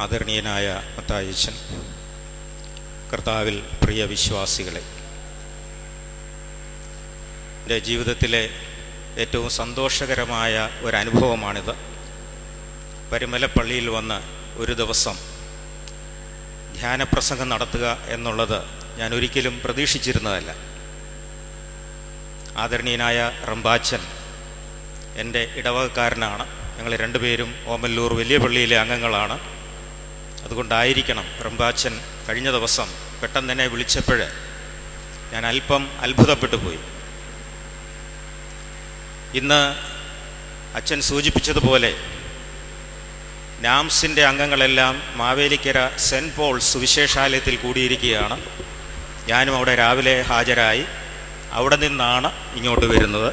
ആദരണീയനായ മത്തായിച്ചൻ, കർത്താവിൽ പ്രിയ വിശ്വാസികളെ, എൻ്റെ ജീവിതത്തിലെ ഏറ്റവും സന്തോഷകരമായ ഒരനുഭവമാണിത്. പരിമലപ്പള്ളിയിൽ വന്ന് ഒരു ദിവസം ധ്യാനപ്രസംഗം നടത്തുക എന്നുള്ളത് ഞാൻ ഒരിക്കലും പ്രതീക്ഷിച്ചിരുന്നതല്ല. ആദരണീയനായ റമ്പാച്ചൻ എൻ്റെ ഇടവകക്കാരനാണ്. ഞങ്ങൾ രണ്ടുപേരും ഓമല്ലൂർ വലിയ പള്ളിയിലെ അംഗങ്ങളാണ്. അതുകൊണ്ടായിരിക്കണം റമ്പാച്ചൻ കഴിഞ്ഞ ദിവസം പെട്ടെന്ന് തന്നെ വിളിച്ചപ്പോൾ ഞാൻ അല്പം അത്ഭുതപ്പെട്ടു പോയി. ഇന്ന് അച്ഛൻ സൂചിപ്പിച്ചതുപോലെ നാംസിൻ്റെ അംഗങ്ങളെല്ലാം മാവേലിക്കര സെൻറ്റ് പോൾ സുവിശേഷാലയത്തിൽ കൂടിയിരിക്കുകയാണ്. ഞാനും അവിടെ രാവിലെ ഹാജരായി. അവിടെ നിന്നാണ് ഇങ്ങോട്ട് വരുന്നത്.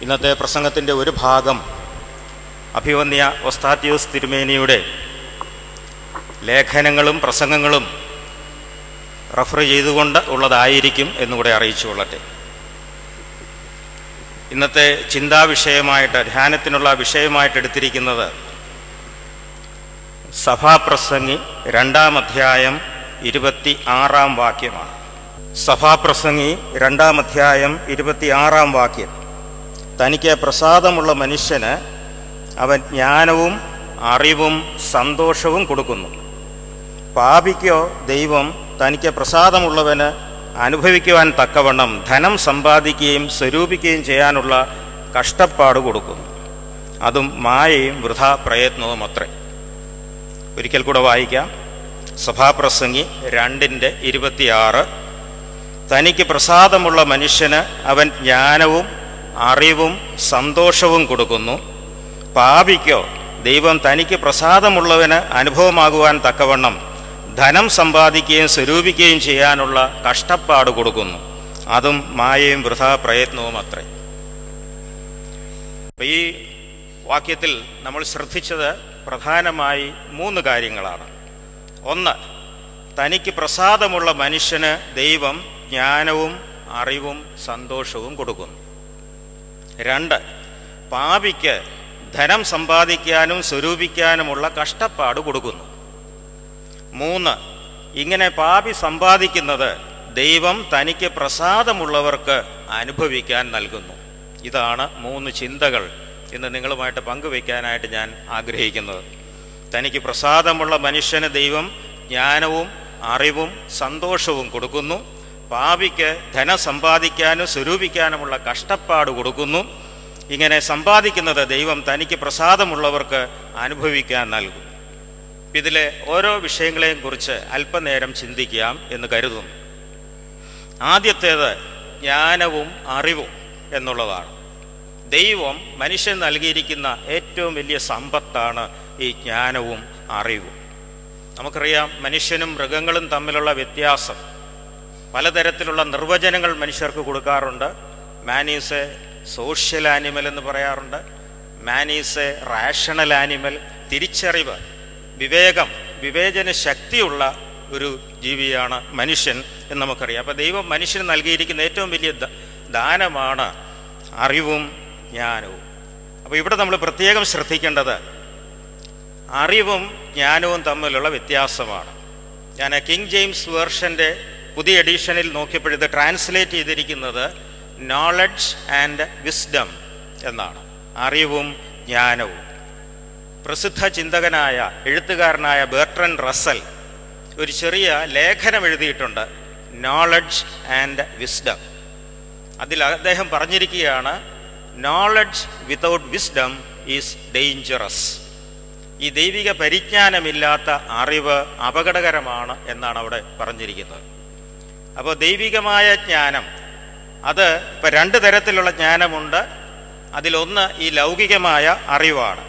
ഇന്നത്തെ പ്രസംഗത്തിൻ്റെ ഒരു ഭാഗം അഭിവന്യ ഒസ്താത്യോസ് തിരുമേനിയുടെ ലേഖനങ്ങളും പ്രസംഗങ്ങളും റഫർ ചെയ്തുകൊണ്ട് ഉള്ളതായിരിക്കും എന്നുകൂടെ അറിയിച്ചു കൊള്ളട്ടെ. ഇന്നത്തെ ചിന്താവിഷയമായിട്ട്, ധ്യാനത്തിനുള്ള വിഷയമായിട്ട് എടുത്തിരിക്കുന്നത് സഭാപ്രസംഗി 2-ാം അധ്യായം 26-ാം വാക്യമാണ്. സഭാപ്രസംഗി 2-ാം അധ്യായം 26-ാം വാക്യം: തനിക്ക് പ്രസാദമുള്ള മനുഷ്യന് അവൻ ജ്ഞാനവും അറിവും സന്തോഷവും കൊടുക്കുന്നു. പാപിക്കോ ദൈവം തനിക്ക് പ്രസാദമുള്ളവന് അനുഭവിക്കുവാൻ തക്കവണ്ണം ധനം സമ്പാദിക്കുകയും സ്വരൂപിക്കുകയും ചെയ്യാനുള്ള കഷ്ടപ്പാട് കൊടുക്കുന്നു. അതും മായയും വൃഥാ പ്രയത്നവും അത്രേ. ഒരിക്കൽ കൂടെ വായിക്കാം. സഭാപ്രസംഗി 2:26: തനിക്ക് പ്രസാദമുള്ള മനുഷ്യന് അവൻ ജ്ഞാനവും അറിവും സന്തോഷവും കൊടുക്കുന്നു. പാപിക്കോ ദൈവം തനിക്ക് പ്രസാദമുള്ളവന് അനുഭവമാകുവാൻ തക്കവണ്ണം ധനം സമ്പാദിക്കുകയും സ്വരൂപിക്കുകയും ചെയ്യാനുള്ള കഷ്ടപ്പാട് കൊടുക്കുന്നു. അതും മായയും വൃഥാ പ്രയത്നവും അത്രേ. ഈ വാക്യത്തിൽ നമ്മൾ ശ്രദ്ധിച്ചത് പ്രധാനമായി 3 കാര്യങ്ങളാണ്. 1, തനിക്ക് പ്രസാദമുള്ള മനുഷ്യന് ദൈവം ജ്ഞാനവും അറിവും സന്തോഷവും കൊടുക്കുന്നു. 2, പാപിക്ക് ധനം സമ്പാദിക്കാനും സ്വരൂപിക്കാനുമുള്ള കഷ്ടപ്പാട് കൊടുക്കുന്നു. 3, ഇങ്ങനെ പാപി സമ്പാദിക്കുന്നത് ദൈവം തനിക്ക് പ്രസാദമുള്ളവർക്ക് അനുഭവിക്കാൻ നൽകുന്നു. ഇതാണ് 3 ചിന്തകൾ ഇന്ന് നിങ്ങളുമായിട്ട് പങ്കുവയ്ക്കാനായിട്ട് ഞാൻ ആഗ്രഹിക്കുന്നത്. തനിക്ക് പ്രസാദമുള്ള മനുഷ്യന് ദൈവം ജ്ഞാനവും അറിവും സന്തോഷവും കൊടുക്കുന്നു. പാപിക്ക് ധനം സമ്പാദിക്കാനും സ്വരൂപിക്കാനുമുള്ള കഷ്ടപ്പാട് കൊടുക്കുന്നു. ഇങ്ങനെ സമ്പാദിക്കുന്നത് ദൈവം തനിക്ക് പ്രസാദമുള്ളവർക്ക് അനുഭവിക്കാൻ നൽകും. ഇതിലെ ഓരോ വിഷയങ്ങളെയും കുറിച്ച് അല്പനേരം ചിന്തിക്കാം എന്ന് കരുതുന്നു. ആദ്യത്തേത് ജ്ഞാനവും അറിവും എന്നുള്ളതാണ്. ദൈവം മനുഷ്യൻ നൽകിയിരിക്കുന്ന ഏറ്റവും വലിയ സമ്പത്താണ് ഈ ജ്ഞാനവും അറിവും. നമുക്കറിയാം, മനുഷ്യനും മൃഗങ്ങളും തമ്മിലുള്ള വ്യത്യാസം. പലതരത്തിലുള്ള നിർവചനങ്ങൾ മനുഷ്യർക്ക് കൊടുക്കാറുണ്ട്. Man is A social animal എന്ന് പറയാറുണ്ട്. Man is A rational animal. തിരിച്ചറിവ്, വിവേകം, വിവേചന ശക്തിയുള്ള ഒരു ജീവിയാണ് മനുഷ്യൻ എന്ന് നമുക്കറിയാം. അപ്പോൾ ദൈവം മനുഷ്യന് നൽകിയിരിക്കുന്ന ഏറ്റവും വലിയ ദാനമാണ് അറിവും ജ്ഞാനവും. അപ്പോൾ ഇവിടെ നമ്മൾ പ്രത്യേകം ശ്രദ്ധിക്കേണ്ടത് അറിവും ജ്ഞാനവും തമ്മിലുള്ള വ്യത്യാസമാണ്. ഞാൻ കിങ് ജെയിംസ് വേർഷൻ്റെ പുതിയ എഡിഷനിൽ നോക്കിയപ്പോൾ ഇത് ട്രാൻസ്ലേറ്റ് ചെയ്തിരിക്കുന്നത് നോളജ് ആൻഡ് വിസ്ഡം എന്നാണ്. അറിവും ജ്ഞാനവും. പ്രസിദ്ധ ചിന്തകനായ എഴുത്തുകാരനായ ബെർട്രൻഡ് റസൽ ഒരു ചെറിയ ലേഖനം എഴുതിയിട്ടുണ്ട്, നോളജ് ആൻഡ് വിസ്ഡം. അതിൽ അദ്ദേഹം പറഞ്ഞിരിക്കുകയാണ്, knowledge without wisdom is dangerous. ഈ ദൈവിക പരിജ്ഞാനമില്ലാത്ത അറിവ് അപകടകരമാണ് എന്നാണ് അവിടെ പറഞ്ഞിരിക്കുന്നത്. അപ്പോൾ ദൈവികമായ ജ്ഞാനം, അത് ഇപ്പം 2 തരത്തിലുള്ള ജ്ഞാനമുണ്ട്. അതിലൊന്ന് ഈ ലൗകികമായ അറിവാണ്,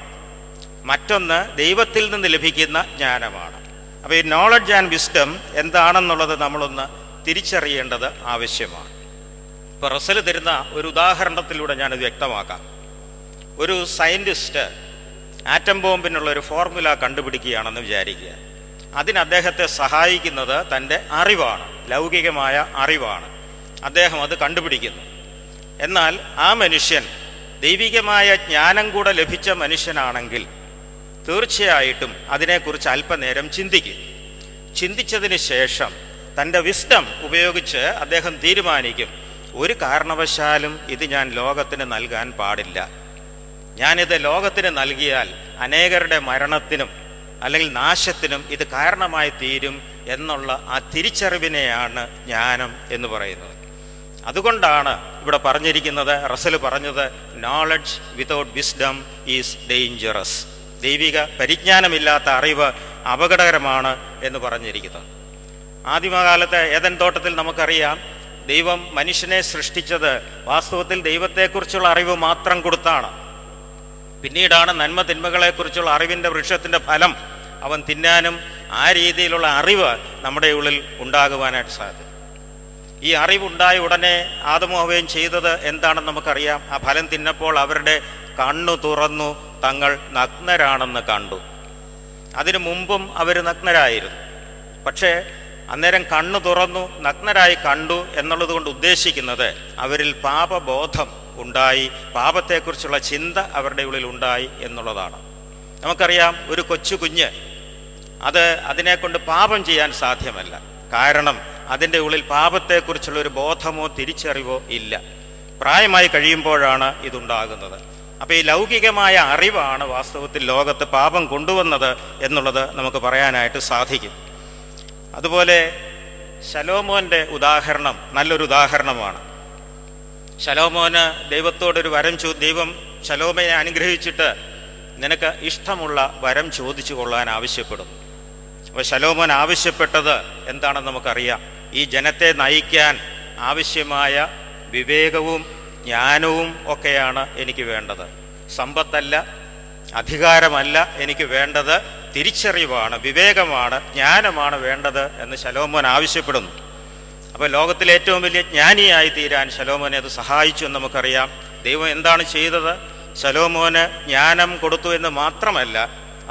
മറ്റൊന്ന് ദൈവത്തിൽ നിന്ന് ലഭിക്കുന്ന ജ്ഞാനമാണ്. അപ്പോൾ ഈ നോളജ് ആൻഡ് വിസ്ഡം എന്താണെന്നുള്ളത് നമ്മളൊന്ന് തിരിച്ചറിയേണ്ടത് ആവശ്യമാണ്. ഇപ്പോൾ റസൽ തരുന്ന ഒരു ഉദാഹരണത്തിലൂടെ ഞാനത് വ്യക്തമാക്കാം. ഒരു സയൻറ്റിസ്റ്റ് ആറ്റം ബോംബിനുള്ള ഒരു ഫോർമുല കണ്ടുപിടിക്കുകയാണെന്ന് വിചാരിക്കുക. അതിന് അദ്ദേഹത്തെ സഹായിക്കുന്നത് തൻ്റെ അറിവാണ്, ലൗകികമായ അറിവാണ്. അദ്ദേഹം അത് കണ്ടുപിടിക്കുന്നു. എന്നാൽ ആ മനുഷ്യൻ ദൈവികമായ ജ്ഞാനം കൂടെ ലഭിച്ച മനുഷ്യനാണെങ്കിൽ തീർച്ചയായിട്ടും അതിനെക്കുറിച്ച് അല്പനേരം ചിന്തിക്കും. ചിന്തിച്ചതിന് ശേഷം തൻ്റെ വിസ്ഡം ഉപയോഗിച്ച് അദ്ദേഹം തീരുമാനിക്കും, ഒരു കാരണവശാലും ഇത് ഞാൻ ലോകത്തിന് നൽകാൻ പാടില്ല. ഞാനിത് ലോകത്തിന് നൽകിയാൽ അനേകരുടെ മരണത്തിനും അല്ലെങ്കിൽ നാശത്തിനും ഇത് കാരണമായി തീരും എന്നുള്ള ആ തിരിച്ചറിവിനെയാണ് ജ്ഞാനം എന്ന് പറയുന്നത്. അതുകൊണ്ടാണ് ഇവിടെ പറഞ്ഞിരിക്കുന്നത്, റസൽ പറഞ്ഞത്, knowledge without wisdom is dangerous. ദൈവിക പരിജ്ഞാനമില്ലാത്ത അറിവ് അപകടകരമാണ് എന്ന് പറഞ്ഞിരിക്കുന്നത്. ആദിമകാലത്തെ ഏദൻ തോട്ടത്തിൽ നമുക്കറിയാം, ദൈവം മനുഷ്യനെ സൃഷ്ടിച്ചത് വാസ്തവത്തിൽ ദൈവത്തെക്കുറിച്ചുള്ള അറിവ് മാത്രം കൊടുത്താണ്. പിന്നീടാണ് നന്മ തിന്മകളെക്കുറിച്ചുള്ള അറിവിൻ്റെ വൃക്ഷത്തിൻ്റെ ഫലം അവൻ തിന്നാനും ആ രീതിയിലുള്ള അറിവ് നമ്മുടെ ഉള്ളിൽ ഉണ്ടാകുവാനായിട്ട് സാധിക്കും. ഈ അറിവുണ്ടായ ഉടനെ ആദമും ഹവ്വയും ചെയ്തത് എന്താണെന്ന് നമുക്കറിയാം. ആ ഫലം തിന്നപ്പോൾ അവരുടെ കണ്ണു തുറന്നു, തങ്ങൾ നഗ്നരാണെന്ന് കണ്ടു. അതിനു മുമ്പും അവർ നഗ്നരായിരുന്നു. പക്ഷേ അന്നേരം കണ്ണു തുറന്നു, നഗ്നരായി കണ്ടു എന്നുള്ളത് കൊണ്ട് ഉദ്ദേശിക്കുന്നത് അവരിൽ പാപബോധം ഉണ്ടായി, പാപത്തെക്കുറിച്ചുള്ള ചിന്ത അവരുടെ ഉള്ളിൽ ഉണ്ടായി എന്നുള്ളതാണ്. നമുക്കറിയാം, ഒരു കൊച്ചു കുഞ്ഞ് അതിനെക്കൊണ്ട് പാപം ചെയ്യാൻ സാധ്യമല്ല. കാരണം അതിൻ്റെ ഉള്ളിൽ പാപത്തെക്കുറിച്ചുള്ള ഒരു ബോധമോ തിരിച്ചറിവോ ഇല്ല. പ്രായമായി കഴിയുമ്പോഴാണ് ഇതുണ്ടാകുന്നത്. അപ്പോൾ ഈ ലൗകികമായ അറിവാണ് വാസ്തവത്തിൽ ലോകത്ത് പാപം കൊണ്ടുവന്നത് എന്നുള്ളത് നമുക്ക് പറയാനായിട്ട് സാധിക്കും. അതുപോലെ ശലോമോൻ്റെ ഉദാഹരണം നല്ലൊരു ഉദാഹരണമാണ്. ശലോമോന് ദൈവത്തോടൊരു വരം ദൈവം ശലോമോനെ അനുഗ്രഹിച്ചിട്ട് നിനക്ക് ഇഷ്ടമുള്ള വരം ചോദിച്ചു കൊള്ളാൻ ആവശ്യപ്പെടും. അപ്പോൾ ശലോമോൻ ആവശ്യപ്പെട്ടത് എന്താണെന്ന് നമുക്കറിയാം. ഈ ജനത്തെ നയിക്കാൻ ആവശ്യമായ വിവേകവും ജ്ഞാനവും ഒക്കെയാണ് എനിക്ക് വേണ്ടത്. സമ്പത്തല്ല, അധികാരമല്ല എനിക്ക് വേണ്ടത്, തിരിച്ചറിവാണ്, വിവേകമാണ്, ജ്ഞാനമാണ് വേണ്ടത് എന്ന് ശലോമോൻ ആവശ്യപ്പെടുന്നു. അപ്പോൾ ലോകത്തിലെ ഏറ്റവും വലിയ ജ്ഞാനിയായി തീരാൻ ശലോമോനെ അത് സഹായിച്ചു എന്ന് നമുക്കറിയാം. ദൈവം എന്താണ് ചെയ്തത്? ശലോമോന് ജ്ഞാനം കൊടുത്തു എന്ന് മാത്രമല്ല,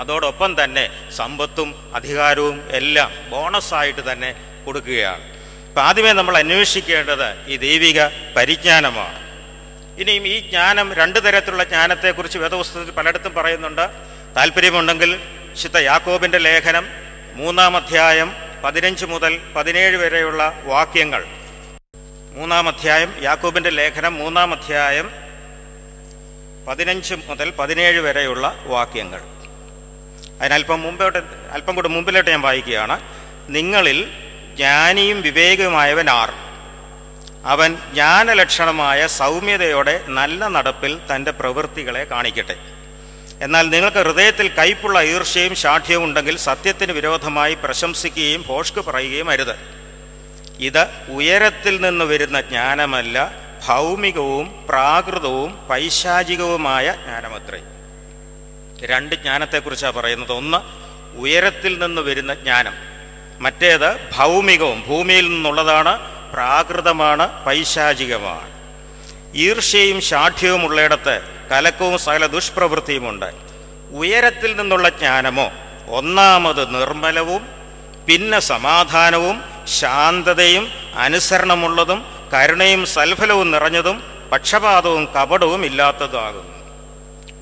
അതോടൊപ്പം തന്നെ സമ്പത്തും അധികാരവും എല്ലാം ബോണസായിട്ട് തന്നെ കൊടുക്കുകയാണ്. അപ്പം ആദ്യമേ നമ്മൾ അന്വേഷിക്കേണ്ടത് ഈ ദൈവിക പരിജ്ഞാനമാണ്. ഇനിയും ഈ ജ്ഞാനം, രണ്ട് തരത്തിലുള്ള ജ്ഞാനത്തെക്കുറിച്ച് വേദപുസ്തകത്തിൽ പലയിടത്തും പറയുന്നുണ്ട്. താല്പര്യമുണ്ടെങ്കിൽ വിശുദ്ധ യാക്കോബിൻ്റെ ലേഖനം 3-ാം അധ്യായം 15 മുതൽ 17 വരെയുള്ള വാക്യങ്ങൾ. 3-ാം അധ്യായം, യാക്കോബിൻ്റെ ലേഖനം 3-ാം അധ്യായം 15 മുതൽ 17 വരെയുള്ള വാക്യങ്ങൾ. അല്പം കൂടെ മുമ്പിലോട്ട് ഞാൻ വായിക്കുകയാണ്. നിങ്ങളിൽ ജ്ഞാനിയും വിവേകവുമായവൻ ആർ? അവൻ ജ്ഞാനലക്ഷണമായ സൗമ്യതയോടെ നല്ല നടപ്പിൽ തൻ്റെ പ്രവൃത്തികളെ കാണിക്കട്ടെ. എന്നാൽ നിങ്ങൾക്ക് ഹൃദയത്തിൽ കയ്പുള്ള ഈർഷ്യയും ശാഠ്യവും ഉണ്ടെങ്കിൽ സത്യത്തിന് വിരോധമായി പ്രശംസിക്കുകയും ഭോഷ്ക് പറയുകയും അരുത്. ഇത് ഉയരത്തിൽ നിന്ന് വരുന്ന ജ്ഞാനമല്ല, ഭൗമികവും പ്രാകൃതവും പൈശാചികവുമായ ജ്ഞാനമത്രേ. രണ്ട് ജ്ഞാനത്തെക്കുറിച്ചാണ് പറയുന്നത്. ഒന്ന് ഉയരത്തിൽ നിന്ന് വരുന്ന ജ്ഞാനം, മറ്റേത് ഭൗമികവും, ഭൂമിയിൽ നിന്നുള്ളതാണ്, പ്രാകൃതമാണ്, പൈശാചികമാണ്. ഈർഷ്യയും ശാഠ്യവും ഉള്ളയിടത്ത് കലക്കവും സകല ദുഷ്പ്രവൃത്തിയുമുണ്ട്. ഉയരത്തിൽ നിന്നുള്ള ജ്ഞാനമോ ഒന്നാമത് നിർമ്മലവും, പിന്നെ സമാധാനവും ശാന്തതയും അനുസരണമുള്ളതും കരുണയും സൽഫലവും നിറഞ്ഞതും പക്ഷപാതവും കപടവും ഇല്ലാത്തതാകുന്നു.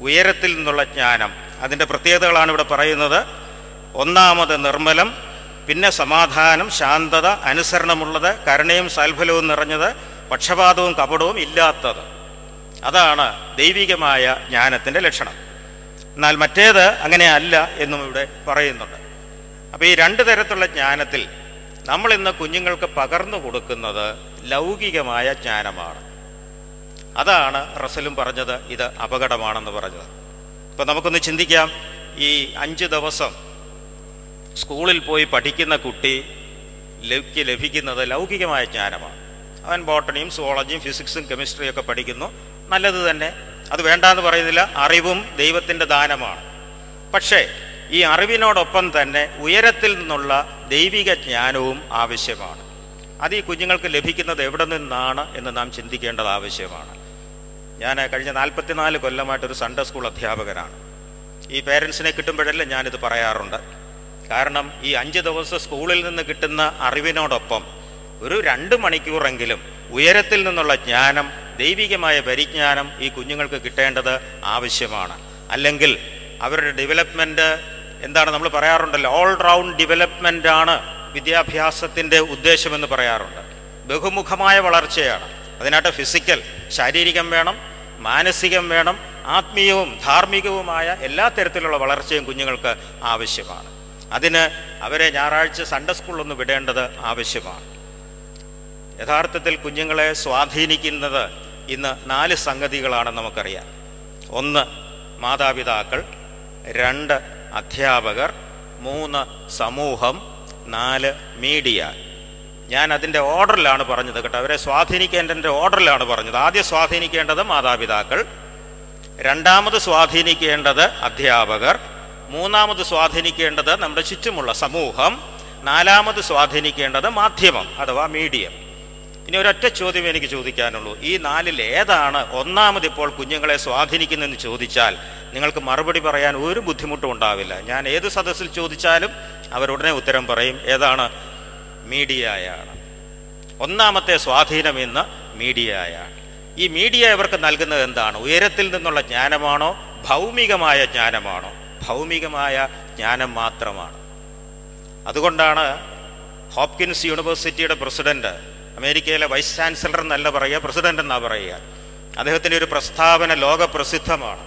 ഉയരത്തിൽ നിന്നുള്ള ജ്ഞാനം, അതിൻ്റെ പ്രത്യേകതകളാണ് ഇവിടെ പറയുന്നത്. ഒന്നാമത് നിർമ്മലം, പിന്നെ സമാധാനം, ശാന്തത, അനുസരണമുള്ളത്, കരുണയും സൽഫലവും നിറഞ്ഞത്, പക്ഷപാതവും കപടവും ഇല്ലാത്തത്. അതാണ് ദൈവികമായ ജ്ഞാനത്തിൻ്റെ ലക്ഷണം. എന്നാൽ മറ്റേത് അങ്ങനെ അല്ല എന്നും ഇവിടെ പറയുന്നുണ്ട്. അപ്പോൾ ഈ രണ്ട് തരത്തിലുള്ള ജ്ഞാനത്തിൽ നമ്മൾ ഇന്ന് കുഞ്ഞുങ്ങൾക്ക് പകർന്നു കൊടുക്കുന്നത് ലൗകികമായ ജ്ഞാനമാണ്. അതാണ് റസലും പറഞ്ഞത് ഇത് അപകടമാണെന്ന് പറഞ്ഞത്. ഇപ്പം നമുക്കൊന്ന് ചിന്തിക്കാം. ഈ 5 ദിവസം സ്കൂളിൽ പോയി പഠിക്കുന്ന കുട്ടി ലഭിക്കുന്നത് ലൗകികമായ ജ്ഞാനമാണ്. അവൻ ബോട്ടണിയും സുവോളജിയും ഫിസിക്സും കെമിസ്ട്രിയും ഒക്കെ പഠിക്കുന്നു, നല്ലത് തന്നെ, അത് വേണ്ടാന്ന് പറയുന്നില്ല. അറിവും ദൈവത്തിൻ്റെ ദാനമാണ്. പക്ഷേ ഈ അറിവിനോടൊപ്പം തന്നെ ഉയരത്തിൽ നിന്നുള്ള ദൈവിക ജ്ഞാനവും ആവശ്യമാണ്. അത് ഈ കുഞ്ഞുങ്ങൾക്ക് ലഭിക്കുന്നത് എവിടെ നിന്നാണ് എന്ന് നാം ചിന്തിക്കേണ്ടത് ആവശ്യമാണ്. ഞാൻ കഴിഞ്ഞ 44 കൊല്ലമായിട്ടൊരു സൺഡേ സ്കൂൾ അധ്യാപകനാണ്. ഈ പേരൻസിനെ കിട്ടുമ്പോഴെല്ലാം ഞാനിത് പറയാറുണ്ട്. കാരണം ഈ 5 ദിവസം സ്കൂളിൽ നിന്ന് കിട്ടുന്ന അറിവിനോടൊപ്പം ഒരു 2 മണിക്കൂറെങ്കിലും ഉയരത്തിൽ നിന്നുള്ള ജ്ഞാനം, ദൈവികമായ പരിജ്ഞാനം ഈ കുഞ്ഞുങ്ങൾക്ക് കിട്ടേണ്ടത് ആവശ്യമാണ്. അല്ലെങ്കിൽ അവരുടെ ഡെവലപ്മെൻറ്റ് എന്താണ് നമ്മൾ പറയാറുണ്ടല്ലോ, ഓൾ റൗണ്ട് ഡെവലപ്മെൻ്റ് ആണ് വിദ്യാഭ്യാസത്തിൻ്റെ ഉദ്ദേശമെന്ന് പറയാറുണ്ട്. ബഹുമുഖമായ വളർച്ചയാണ്. അതിനായിട്ട് ഫിസിക്കൽ, ശാരീരികം വേണം, മാനസികം വേണം, ആത്മീയവും ധാർമ്മികവുമായ എല്ലാ തരത്തിലുള്ള വളർച്ചയും കുഞ്ഞുങ്ങൾക്ക് ആവശ്യമാണ്. അതിന് അവരെ ഞായറാഴ്ച സൺഡേ സ്കൂളിലൊന്ന് വിടേണ്ടത് ആവശ്യമാണ്. യഥാർത്ഥത്തിൽ കുഞ്ഞുങ്ങളെ സ്വാധീനിക്കുന്നത് ഇന്ന് 4 സംഗതികളാണെന്ന് നമുക്കറിയാം. 1 മാതാപിതാക്കൾ, 2 അധ്യാപകർ, 3 സമൂഹം, 4 മീഡിയ. ഞാൻ അതിൻ്റെ ഓർഡറിലാണ് പറഞ്ഞത് കേട്ടോ. അവരെ സ്വാധീനിക്കേണ്ടതിൻ്റെ ഓർഡറിലാണ് പറഞ്ഞത്. ആദ്യം സ്വാധീനിക്കേണ്ടത് മാതാപിതാക്കൾ, രണ്ടാമത് സ്വാധീനിക്കേണ്ടത് അധ്യാപകർ, മൂന്നാമത് സ്വാധീനിക്കേണ്ടത് നമ്മുടെ ചുറ്റുമുള്ള സമൂഹം, നാലാമത് സ്വാധീനിക്കേണ്ടത് മാധ്യമം അഥവാ മീഡിയം. ഇനി ഒരൊറ്റ ചോദ്യം എനിക്ക് ചോദിക്കാനുള്ളൂ. ഈ 4-ൽ ഏതാണ് ഒന്നാമത് ഇപ്പോൾ കുഞ്ഞുങ്ങളെ സ്വാധീനിക്കുന്നതെന്ന് ചോദിച്ചാൽ നിങ്ങൾക്ക് മറുപടി പറയാൻ ഒരു ബുദ്ധിമുട്ടും ഉണ്ടാവില്ല. ഞാൻ ഏത് സദസ്സിൽ ചോദിച്ചാലും അവരുടനെ ഉത്തരം പറയും, ഏതാണ്? മീഡിയയാണ്. ഒന്നാമത്തെ സ്വാധീനം ഇന്ന് മീഡിയയാണ്. ഈ മീഡിയ ഇവർക്ക് നൽകുന്നത് എന്താണ്? ഉയരത്തിൽ നിന്നുള്ള ജ്ഞാനമാണോ, ഭൗമികമായ ജ്ഞാനമാണോ? ഭൗമികമായ ജ്ഞാനം മാത്രമാണ്. അതുകൊണ്ടാണ് ഹോപ്കിൻസ് യൂണിവേഴ്സിറ്റിയുടെ പ്രസിഡന്റ്, അമേരിക്കയിലെ വൈസ് ചാൻസലർ എന്നല്ല പറയുക, പ്രസിഡന്റ് എന്നാ പറയുക, അദ്ദേഹത്തിൻ്റെ ഒരു പ്രസ്താവന ലോകപ്രസിദ്ധമാണ്.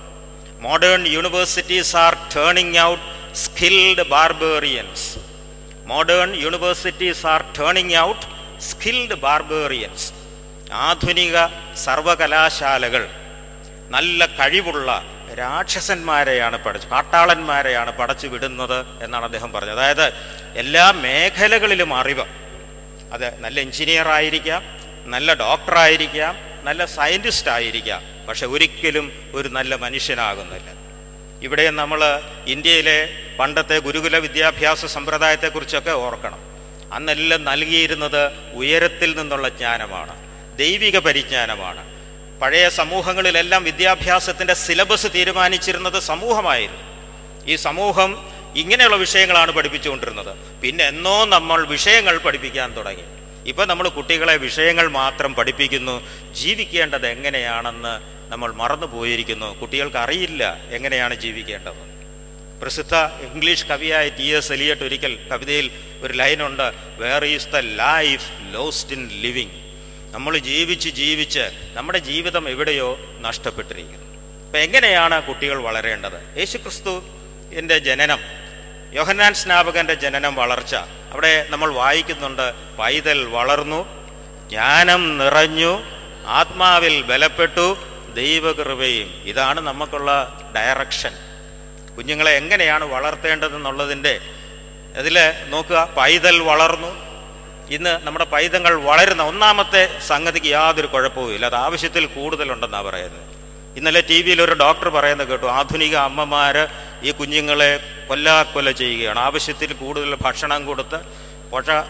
Modern universities are turning out skilled barbarians. Modern universities are turning out skilled barbarians. ആധുനിക സർവകലാശാലകൾ നല്ല കഴിവുള്ള രാക്ഷസന്മാരെയാണ് കാട്ടാളന്മാരെയാണ് പടച്ചു വിടുന്നത് എന്നാണ് അദ്ദേഹം പറഞ്ഞത്. അതായത് എല്ലാ മേഖലകളിലും അറിവ്, അത് നല്ല എഞ്ചിനീയർ ആയിരിക്കാം, നല്ല ഡോക്ടറായിരിക്കാം, നല്ല സയൻറ്റിസ്റ്റ് ആയിരിക്കാം, പക്ഷെ ഒരിക്കലും ഒരു നല്ല മനുഷ്യനാകുന്നില്ല. ഇവിടെ നമ്മൾ ഇന്ത്യയിലെ പണ്ടത്തെ ഗുരുകുല വിദ്യാഭ്യാസ സമ്പ്രദായത്തെക്കുറിച്ചൊക്കെ ഓർക്കണം. അന്നെല്ലാം നൽകിയിരുന്നത് ഉയരത്തിൽ നിന്നുള്ള ജ്ഞാനമാണ്, ദൈവിക പരിജ്ഞാനമാണ്. പഴയ സമൂഹങ്ങളിലെല്ലാം വിദ്യാഭ്യാസത്തിൻ്റെ സിലബസ് തീരുമാനിച്ചിരുന്നത് സമൂഹമായിരുന്നു. ഈ സമൂഹം ഇങ്ങനെയുള്ള വിഷയങ്ങളാണ് പഠിപ്പിച്ചുകൊണ്ടിരുന്നത്. പിന്നെ എന്നോ നമ്മൾ വിഷയങ്ങൾ പഠിപ്പിക്കാൻ തുടങ്ങി. ഇപ്പം നമ്മൾ കുട്ടികളെ വിഷയങ്ങൾ മാത്രം പഠിപ്പിക്കുന്നു, ജീവിക്കേണ്ടത് എങ്ങനെയാണെന്ന് നമ്മൾ മറന്നു പോയിരിക്കുന്നു. കുട്ടികൾക്ക് അറിയില്ല എങ്ങനെയാണ് ജീവിക്കേണ്ടത്. പ്രസിദ്ധ ഇംഗ്ലീഷ് കവിയായ T.S. എലിയട്ട് ഒരിക്കൽ കവിതയിൽ ഒരു ലൈനുണ്ട്, where is the life lost in living. നമ്മൾ ജീവിച്ച് നമ്മുടെ ജീവിതം എവിടെയോ നഷ്ടപ്പെട്ടിരിക്കുന്നു. അപ്പം എങ്ങനെയാണ് കുട്ടികൾ വളരേണ്ടത്? യേശുക്രിസ്തുവിൻ്റെ ജനനം, യോഹന്നാൻ സ്നാപകന്റെ ജനനം, വളർച്ച, അവിടെ നമ്മൾ വായിക്കുന്നുണ്ട്, പൈതൽ വളർന്നു, ജ്ഞാനം നിറഞ്ഞു, ആത്മാവിൽ ബലപ്പെട്ടു, ദൈവകൃപയും. ഇതാണ് നമുക്കുള്ള ഡയറക്ഷൻ. കുഞ്ഞുങ്ങളെ എങ്ങനെയാണ് വളർത്തേണ്ടതെന്നുള്ളതിൻ്റെ അതിൽ നോക്കുക. പൈതൽ വളർന്നു. ഇന്ന് നമ്മുടെ പൈതങ്ങൾ വളരുന്ന ഒന്നാമത്തെ സംഗതിക്ക് യാതൊരു കുഴപ്പവുമില്ല, അത് ആവശ്യത്തിൽ കൂടുതലുണ്ടെന്നാണ് പറയുന്നത്. ഇന്നലെ TV-യിൽ ഒരു ഡോക്ടർ പറയുന്നത് കേട്ടു, ആധുനിക അമ്മമാർ ഈ കുഞ്ഞുങ്ങളെ കൊല്ലാക്കൊല ചെയ്യുകയാണ്. ആവശ്യത്തിൽ കൂടുതൽ ഭക്ഷണം കൊടുത്ത്,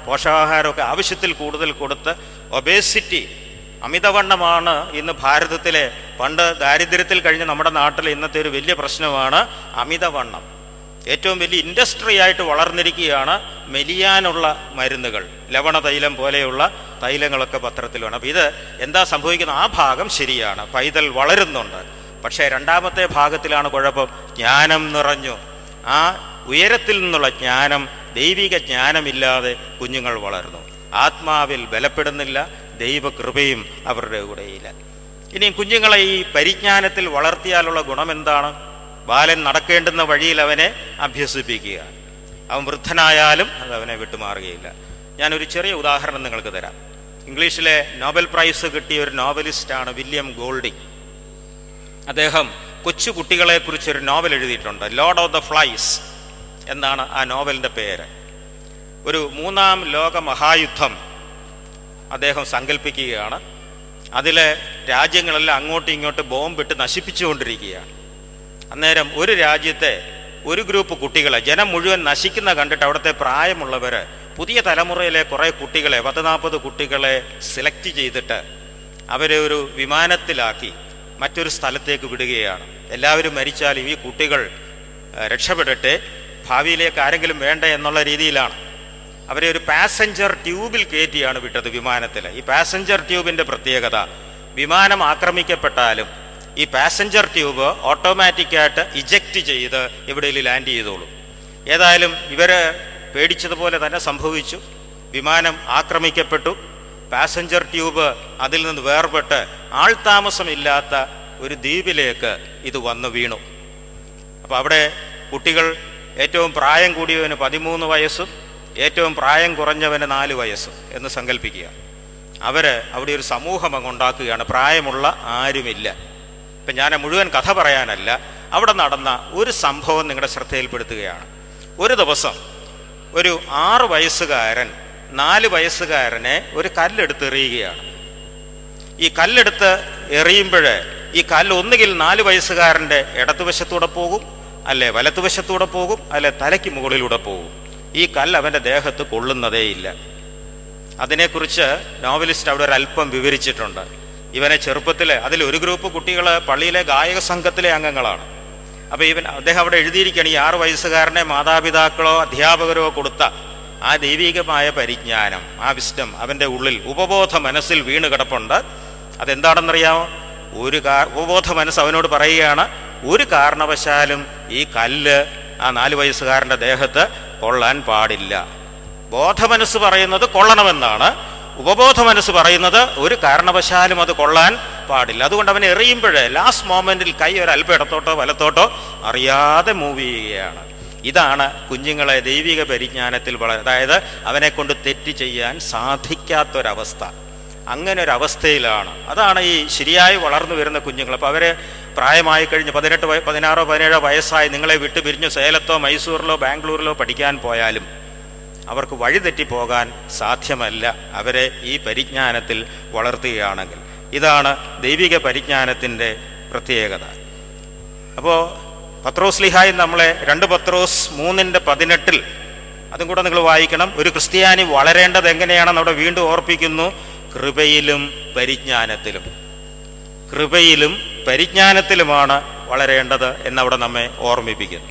പോഷകാഹാരമൊക്കെ ആവശ്യത്തിൽ കൂടുതൽ കൊടുത്ത്, ഒബേസിറ്റി, അമിതവണ്ണമാണ് ഇന്ന് ഭാരതത്തിലെ, പണ്ട് ദാരിദ്ര്യത്തിൽ കഴിഞ്ഞ നമ്മുടെ നാട്ടിൽ ഇന്നത്തെ ഒരു വലിയ പ്രശ്നമാണ് അമിതവണ്ണം. ഏറ്റവും വലിയ ഇൻഡസ്ട്രി ആയിട്ട് വളർന്നിരിക്കുകയാണ് മെലിയാനുള്ള മരുന്നുകൾ, ലവണ തൈലം പോലെയുള്ള തൈലങ്ങളൊക്കെ പത്രത്തിൽ വേണം. അപ്പം ഇത് എന്താ സംഭവിക്കുന്നത്? ആ ഭാഗം ശരിയാണ്, പൈതൽ വളരുന്നുണ്ട്. പക്ഷേ രണ്ടാമത്തെ ഭാഗത്തിലാണ് കുഴപ്പം. ജ്ഞാനം നിറഞ്ഞു. ആ ഉയരത്തിൽ നിന്നുള്ള ജ്ഞാനം, ദൈവിക ജ്ഞാനമില്ലാതെ കുഞ്ഞുങ്ങൾ വളരുന്നു. ആത്മാവിൽ ബലപ്പെടുന്നില്ല, ദൈവകൃപയും അവരുടെ കൂടെയില്ല. ഇനി കുഞ്ഞുങ്ങളെ ഈ പരിജ്ഞാനത്തിൽ വളർത്തിയാലുള്ള ഗുണമെന്താണ്? ബാലൻ നടക്കേണ്ടുന്ന വഴിയിൽ അവനെ അഭ്യസിപ്പിക്കുക. അവൻ വൃദ്ധനായാലും അത് അവനെ വിട്ടുമാറുകയില്ല. ഞാനൊരു ചെറിയ ഉദാഹരണം നിങ്ങൾക്ക് തരാം. ഇംഗ്ലീഷിലെ നോബൽ പ്രൈസ് കിട്ടിയ ഒരു നോവലിസ്റ്റാണ് വില്യം ഗോൾഡിംഗ്. അദ്ദേഹം കൊച്ചു കുട്ടികളെക്കുറിച്ചൊരു നോവൽ എഴുതിയിട്ടുണ്ട്. ലോർഡ് ഓഫ് ദ ഫ്ലൈസ് എന്നാണ് ആ നോവലിൻ്റെ പേര്. ഒരു 3-ാം ലോക മഹായുദ്ധം അദ്ദേഹം സങ്കല്പിക്കുകയാണ്. അതിലെ രാജ്യങ്ങളെല്ലാം അങ്ങോട്ടും ഇങ്ങോട്ടും ബോംബിട്ട് നശിപ്പിച്ചുകൊണ്ടിരിക്കുകയാണ്. അന്നേരം ഒരു രാജ്യത്തെ ഒരു ഗ്രൂപ്പ് കുട്ടികളെ, ജനം മുഴുവൻ നശിക്കുന്ന കണ്ടിട്ട് അവിടുത്തെ പ്രായമുള്ളവർ പുതിയ തലമുറയിലെ കുറേ കുട്ടികളെ, 10-40 കുട്ടികളെ സെലക്ട് ചെയ്തിട്ട് അവരെ ഒരു വിമാനത്തിലാക്കി മറ്റൊരു സ്ഥലത്തേക്ക് വിടുകയാണ്. എല്ലാവരും മരിച്ചാലും ഈ കുട്ടികൾ രക്ഷപ്പെടട്ടെ, ഭാവിയിലേക്ക് ആരെങ്കിലും വേണ്ടേ എന്നുള്ള രീതിയിലാണ്. അവരെ ഒരു പാസഞ്ചർ ട്യൂബിൽ കയറ്റിയാണ് വിട്ടത് വിമാനത്തിൽ. ഈ പാസഞ്ചർ ട്യൂബിൻ്റെ പ്രത്യേകത, വിമാനം ആക്രമിക്കപ്പെട്ടാലും ഈ പാസഞ്ചർ ട്യൂബ് ഓട്ടോമാറ്റിക്കായിട്ട് ഇജക്റ്റ് ചെയ്ത് എവിടെയെങ്കിലും ലാൻഡ് ചെയ്തോളൂ. ഏതായാലും ഇവർ പേടിച്ചതുപോലെ തന്നെ സംഭവിച്ചു. വിമാനം ആക്രമിക്കപ്പെട്ടു. പാസഞ്ചർ ട്യൂബ് അതിൽ നിന്ന് വേർപെട്ട് ആൾതാമസമില്ലാത്ത ഒരു ദ്വീപിലേക്ക് ഇത് വന്ന് വീണു. അപ്പോൾ അവിടെ കുട്ടികൾ, ഏറ്റവും പ്രായം കൂടിയവന് 13 വയസ്സും ഏറ്റവും പ്രായം കുറഞ്ഞവന് 4 വയസ്സും എന്ന് സങ്കല്പിക്കുക. അവിടെ ഒരു സമൂഹം അങ്ങുണ്ടാക്കുകയാണ്. പ്രായമുള്ള ആരുമില്ല. ഇപ്പം ഞാൻ മുഴുവൻ കഥ പറയാനല്ല, അവിടെ നടന്ന ഒരു സംഭവം നിങ്ങളുടെ ശ്രദ്ധയിൽപ്പെടുത്തുകയാണ്. ഒരു ദിവസം ഒരു 6 വയസ്സുകാരൻ 4 വയസ്സുകാരനെ ഒരു കല്ലെടുത്ത് എറിയുകയാണ്. ഈ കല്ലെടുത്ത് എറിയുമ്പോൾ ഈ കല്ല് ഒന്നുകിൽ 4 വയസ്സുകാരൻ്റെ ഇടതുവശത്തൂടെ പോകും, അല്ലെ വലത്തുവശത്തൂടെ പോകും, അല്ലെ തലയ്ക്ക് മുകളിലൂടെ പോകും. ഈ കല്ല് അവൻ്റെ ദേഹത്ത് കൊള്ളുന്നതേയില്ല. അതിനെക്കുറിച്ച് നോവലിസ്റ്റ് അവിടെ ഒരല്പം വിവരിച്ചിട്ടുണ്ട്. ഇവനെ ചെറുപ്പത്തിൽ, അതിലൊരു ഗ്രൂപ്പ് കുട്ടികൾ പള്ളിയിലെ ഗായക സംഘത്തിലെ അംഗങ്ങളാണ്. അപ്പോൾ അദ്ദേഹം അവിടെ എഴുതിയിരിക്കുകയാണ്, ഈ 6 വയസ്സുകാരനെ മാതാപിതാക്കളോ അധ്യാപകരോ കൊടുത്ത ആ ദൈവികമായ പരിജ്ഞാനം, ആ വിസ്ഡം അവൻ്റെ ഉള്ളിൽ ഉപബോധ മനസ്സിൽ വീണ് കിടപ്പുണ്ട്. അതെന്താണെന്നറിയാമോ? ഉപബോധ മനസ്സ് അവനോട് പറയുകയാണ്, ഒരു കാരണവശാലും ഈ കല്ല് ആ 4 വയസ്സുകാരൻ്റെ ദേഹത്ത് കൊള്ളാൻ പാടില്ല. ബോധമനസ്സ് പറയുന്നത് കൊള്ളണമെന്നാണ്, ഉപബോധ മനസ്സ് പറയുന്നത് ഒരു കാരണവശാലും അത് കൊള്ളാൻ പാടില്ല. അതുകൊണ്ട് അവൻ എറിയുമ്പോഴേ ലാസ്റ്റ് മൊമെന്റിൽ കൈ ഒരല്പം ഇടത്തോട്ടോ വലത്തോട്ടോ അറിയാതെ മൂവ് ചെയ്യുകയാണ്. ഇതാണ് കുഞ്ഞുങ്ങളെ ദൈവിക പരിജ്ഞാനത്തിൽ അതായത് അവനെ കൊണ്ട് തെറ്റ് ചെയ്യാൻ സാധിക്കാത്തൊരവസ്ഥ. അങ്ങനെ ഒരു അവസ്ഥയിലാണ്. അതാണ് ഈ ശരിയായി വളർന്നു വരുന്ന കുഞ്ഞുങ്ങൾ. അപ്പോൾ അവർ പ്രായമായി കഴിഞ്ഞ് 18, 16, 17 വയസ്സായി നിങ്ങളെ വിട്ടു പിരിഞ്ഞ് സേലത്തോ മൈസൂറിലോ ബാംഗ്ലൂരിലോ പഠിക്കാൻ പോയാലും അവർക്ക് വഴിതെറ്റിപ്പോകാൻ സാധ്യമല്ല, അവരെ ഈ പരിജ്ഞാനത്തിൽ വളർത്തുകയാണെങ്കിൽ. ഇതാണ് ദൈവിക പരിജ്ഞാനത്തിൻ്റെ പ്രത്യേകത. അപ്പോൾ പത്രോസ്ലിഹായി നമ്മളെ 2 പത്രോസ് 3:18 അതും കൂടെ നിങ്ങൾ വായിക്കണം. ഒരു ക്രിസ്ത്യാനി വളരേണ്ടത് എങ്ങനെയാണെന്ന് അവിടെ വീണ്ടും ഓർപ്പിക്കുന്നു. കൃപയിലും പരിജ്ഞാനത്തിലും. കൃപയിലും പരിജ്ഞാനത്തിലുമാണ് വളരേണ്ടത് എന്നവിടെ നമ്മെ ഓർമ്മിപ്പിക്കുന്നു.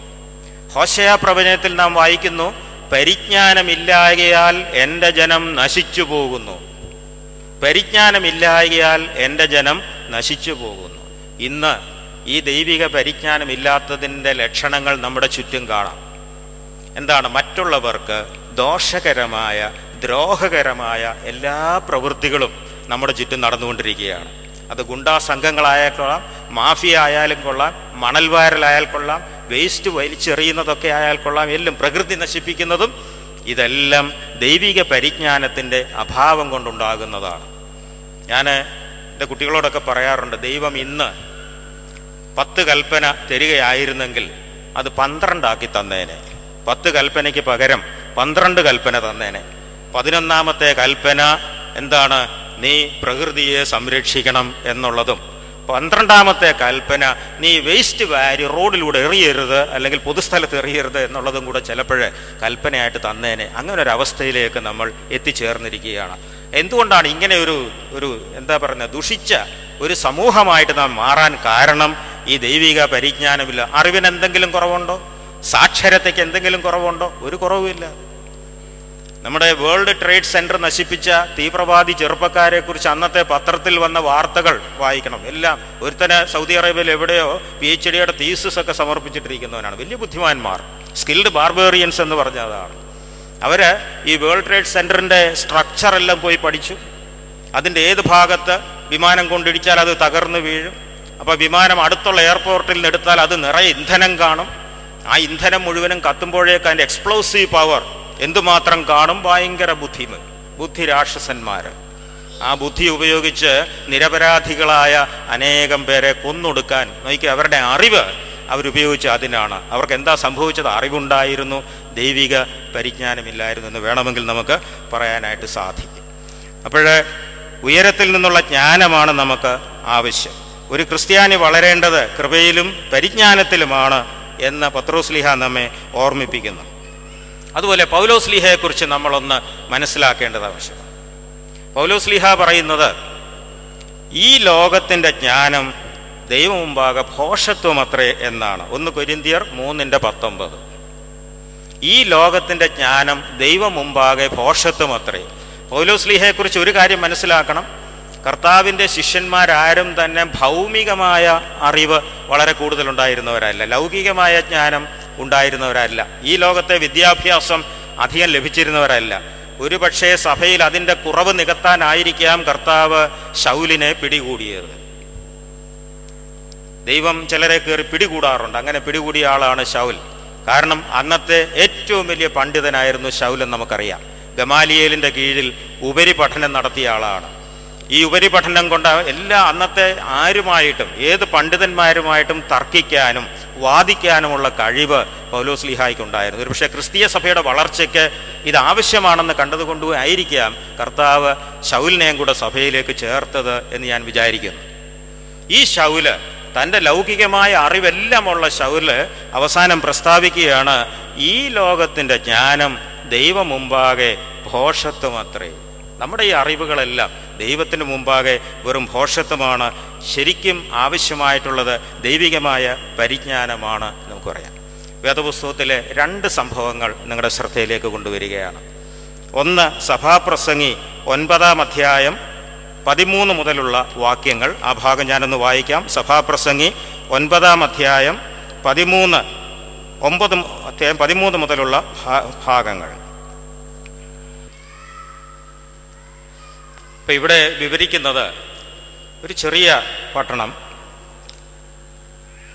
ഹോശേയ പ്രവചനത്തിൽ നാം വായിക്കുന്നു, പരിജ്ഞാനമില്ലായകയാൽ എൻ്റെ ജനം നശിച്ചു പോകുന്നു. പരിജ്ഞാനമില്ലായകയാൽ എൻ്റെ ജനം നശിച്ചു പോകുന്നു. ഇന്ന് ഈ ദൈവിക പരിജ്ഞാനമില്ലാത്തതിൻ്റെ ലക്ഷണങ്ങൾ നമ്മുടെ ചുറ്റും കാണാം. എന്താണ്? മറ്റുള്ളവർക്ക് ദോഷകരമായ ദ്രോഹകരമായ എല്ലാ പ്രവൃത്തികളും നമ്മുടെ ചുറ്റും നടന്നുകൊണ്ടിരിക്കുകയാണ്. അത് ഗുണ്ടാ സംഘങ്ങളായാൽ കൊള്ളാം, മാഫിയ ആയാലും കൊള്ളാം, മണൽവാരലായാൽ കൊള്ളാം, വേസ്റ്റ് വലിച്ചെറിയുന്നതൊക്കെ ആയാൽ കൊള്ളാം, എല്ലാം പ്രകൃതി നശിപ്പിക്കുന്നതും ഇതെല്ലാം ദൈവിക പരിജ്ഞാനത്തിൻ്റെ അഭാവം കൊണ്ടുണ്ടാകുന്നതാണ്. ഞാൻ എൻ്റെ കുട്ടികളോടൊക്കെ പറയാറുണ്ട്, ദൈവം ഇന്ന് 10 കൽപ്പന തരികയായിരുന്നെങ്കിൽ അത് 12 ആക്കി തന്നേനെ. 10 കൽപ്പനയ്ക്ക് പകരം 12 കൽപ്പന തന്നേനെ. 11ാമത്തെ കൽപ്പന എന്താണ്? നീ പ്രകൃതിയെ സംരക്ഷിക്കണം എന്നുള്ളതും 12ാമത്തെ കൽപ്പന നീ വേസ്റ്റ് വാരി റോഡിലൂടെ എറിയരുത്, അല്ലെങ്കിൽ പൊതുസ്ഥലത്ത് എറിയരുത് എന്നുള്ളതും കൂടെ ചിലപ്പോഴേ കൽപ്പനയായിട്ട് തന്നേനെ. അങ്ങനെ ഒരു അവസ്ഥയിലേക്ക് നമ്മൾ എത്തിച്ചേർന്നിരിക്കുകയാണ്. എന്തുകൊണ്ടാണ് ഇങ്ങനെ ഒരു എന്താ പറയുക, ദുഷിച്ച ഒരു സമൂഹമായിട്ട് നാം മാറാൻ കാരണം? ഈ ദൈവിക പരിജ്ഞാനമില്ല. അറിവിന് എന്തെങ്കിലും കുറവുണ്ടോ? സാക്ഷരതയ്ക്ക് എന്തെങ്കിലും കുറവുണ്ടോ? ഒരു കുറവുമില്ല. നമ്മുടെ വേൾഡ് ട്രേഡ് സെന്റർ നശിപ്പിച്ച തീവ്രവാദി ചെറുപ്പക്കാരെ കുറിച്ച് അന്നത്തെ പത്രത്തിൽ വന്ന വാർത്തകൾ വായിക്കണം. എല്ലാം ഒരുത്തന് സൗദി അറേബ്യയിൽ എവിടെയോ PhD തീസിസ് ഒക്കെ സമർപ്പിച്ചിട്ടിരിക്കുന്നവനാണ്. വലിയ ബുദ്ധിമാന്മാർ, സ്കിൽഡ് ബാർബേറിയൻസ് എന്ന് പറഞ്ഞതാണ്. അവര് ഈ വേൾഡ് ട്രേഡ് സെന്ററിന്റെ സ്ട്രക്ചർ എല്ലാം പോയി പഠിച്ചു. അതിൻ്റെ ഏത് ഭാഗത്ത് വിമാനം കൊണ്ടിടിച്ചാൽ അത് തകർന്നു വീഴും. അപ്പോൾ വിമാനം അടുത്തുള്ള എയർപോർട്ടിൽ നിന്ന് എടുത്താൽ അത് നിറയെ ഇന്ധനം കാണും. ആ ഇന്ധനം മുഴുവനും കത്തുമ്പോഴേക്ക് അതിൻ്റെ എക്സ്പ്ലോസീവ് പവർ എന്തുമാത്രം കാണും? ഭയങ്കര ബുദ്ധി രാക്ഷസന്മാർ. ആ ബുദ്ധി ഉപയോഗിച്ച് നിരപരാധികളായ അനേകം പേരെ കൊന്നൊടുക്കാൻ നോക്കി. അവരുടെ അറിവ് അവരുപയോഗിച്ച് അതിനാണ്. അവർക്ക് എന്താ സംഭവിച്ചത്? അറിവുണ്ടായിരുന്നു, ദൈവിക പരിജ്ഞാനമില്ലായിരുന്നു എന്ന് വേണമെങ്കിൽ നമുക്ക് പറയാനായിട്ട് സാധിക്കും. അപ്പോൾ ഉയരത്തിൽ നിന്നുള്ള ജ്ഞാനമാണ് നമുക്ക് ആവശ്യം. ഒരു ക്രിസ്ത്യാനി വളരേണ്ടത് കൃപയിലും പരിജ്ഞാനത്തിലുമാണ് എന്ന് പത്രോസ്ലീഹ നമ്മെ ഓർമ്മിപ്പിക്കുന്നു. അതുപോലെ പൗലോസ്ലീഹയെക്കുറിച്ച് നമ്മളൊന്ന് മനസ്സിലാക്കേണ്ടത് ആവശ്യമാണ്. പൗലോസ്ലീഹ പറയുന്നത്, ഈ ലോകത്തിൻ്റെ ജ്ഞാനം ദൈവം മുമ്പാകെ ഭോഷത്വമത്രേ എന്നാണ്. 1 കൊരിന്ത്യർ 3:19. ഈ ലോകത്തിൻ്റെ ജ്ഞാനം ദൈവം മുമ്പാകെ ഭോഷത്വമത്രേ. പൗലോസ്ലീഹയെക്കുറിച്ച് ഒരു കാര്യം മനസ്സിലാക്കണം. കർത്താവിൻ്റെ ശിഷ്യന്മാരാരും തന്നെ ഭൗമികമായ അറിവ് വളരെ കൂടുതലുണ്ടായിരുന്നവരല്ല, ലൗകികമായ ജ്ഞാനം ഉണ്ടായിരുന്നവരല്ല, ഈ ലോകത്തെ വിദ്യാഭ്യാസം അധികം ലഭിച്ചിരുന്നവരല്ല. ഒരുപക്ഷെ സഭയിൽ അതിൻ്റെ കുറവ് നികത്താനായിരിക്കാം കർത്താവ് ശൗലിനെ പിടികൂടിയത്. ദൈവം ചിലരെ കയറി പിടികൂടാറുണ്ട്. അങ്ങനെ പിടികൂടിയ ആളാണ് ശൗൽ. കാരണം അന്നത്തെ ഏറ്റവും വലിയ പണ്ഡിതനായിരുന്നു ശൗലെന്ന് നമുക്കറിയാം. ഗമാലിയേലിൻ്റെ കീഴിൽ ഉപരിപഠനം നടത്തിയ ആളാണ്. ഈ ഉപരിപഠനം കൊണ്ട് അന്നത്തെ ആരുമായിട്ടും ഏത് പണ്ഡിതന്മാരുമായിട്ടും തർക്കിക്കാനും വാദിക്കാനുമുള്ള കഴിവ് പൗലോസ്ലീഹായ്ക്കുണ്ടായിരുന്നു. ഒരുപക്ഷെ ക്രിസ്തീയ സഭയുടെ വളർച്ചയ്ക്ക് ഇത് ആവശ്യമാണെന്ന് കണ്ടതുകൊണ്ടും ആയിരിക്കാം കർത്താവ് ശൗലിനെയും കൂടെ സഭയിലേക്ക് ചേർത്തത് എന്ന് ഞാൻ വിചാരിക്കുന്നു. ഈ ശൗല്, തൻ്റെ ലൗകികമായ അറിവെല്ലാമുള്ള ശൗല് അവസാനം പ്രസ്താവിക്കുകയാണ്, ഈ ലോകത്തിൻ്റെ ജ്ഞാനം ദൈവം മുമ്പാകെ ഭോഷത്വമത്രേ. നമ്മുടെ ഈ അറിവുകളെല്ലാം ദൈവത്തിന് മുമ്പാകെ വെറും ഭോഷത്വമാണ്. ശരിക്കും ആവശ്യമായിട്ടുള്ളത് ദൈവികമായ പരിജ്ഞാനമാണ് നമുക്ക് പറയാം. വേദപുസ്തകത്തിലെ 2 സംഭവങ്ങൾ നിങ്ങളുടെ ശ്രദ്ധയിലേക്ക് കൊണ്ടുവരികയാണ്. ഒന്ന്, സഭാപ്രസംഗി 9-ാം അധ്യായം 13 മുതലുള്ള വാക്യങ്ങൾ. ആ ഭാഗം ഞാനൊന്ന് വായിക്കാം. സഭാപ്രസംഗി 9-ാം അധ്യായം 13 മുതലുള്ള ഭാഗങ്ങൾ. ഇപ്പം ഇവിടെ വിവരിക്കുന്നത് ഒരു ചെറിയ പട്ടണം,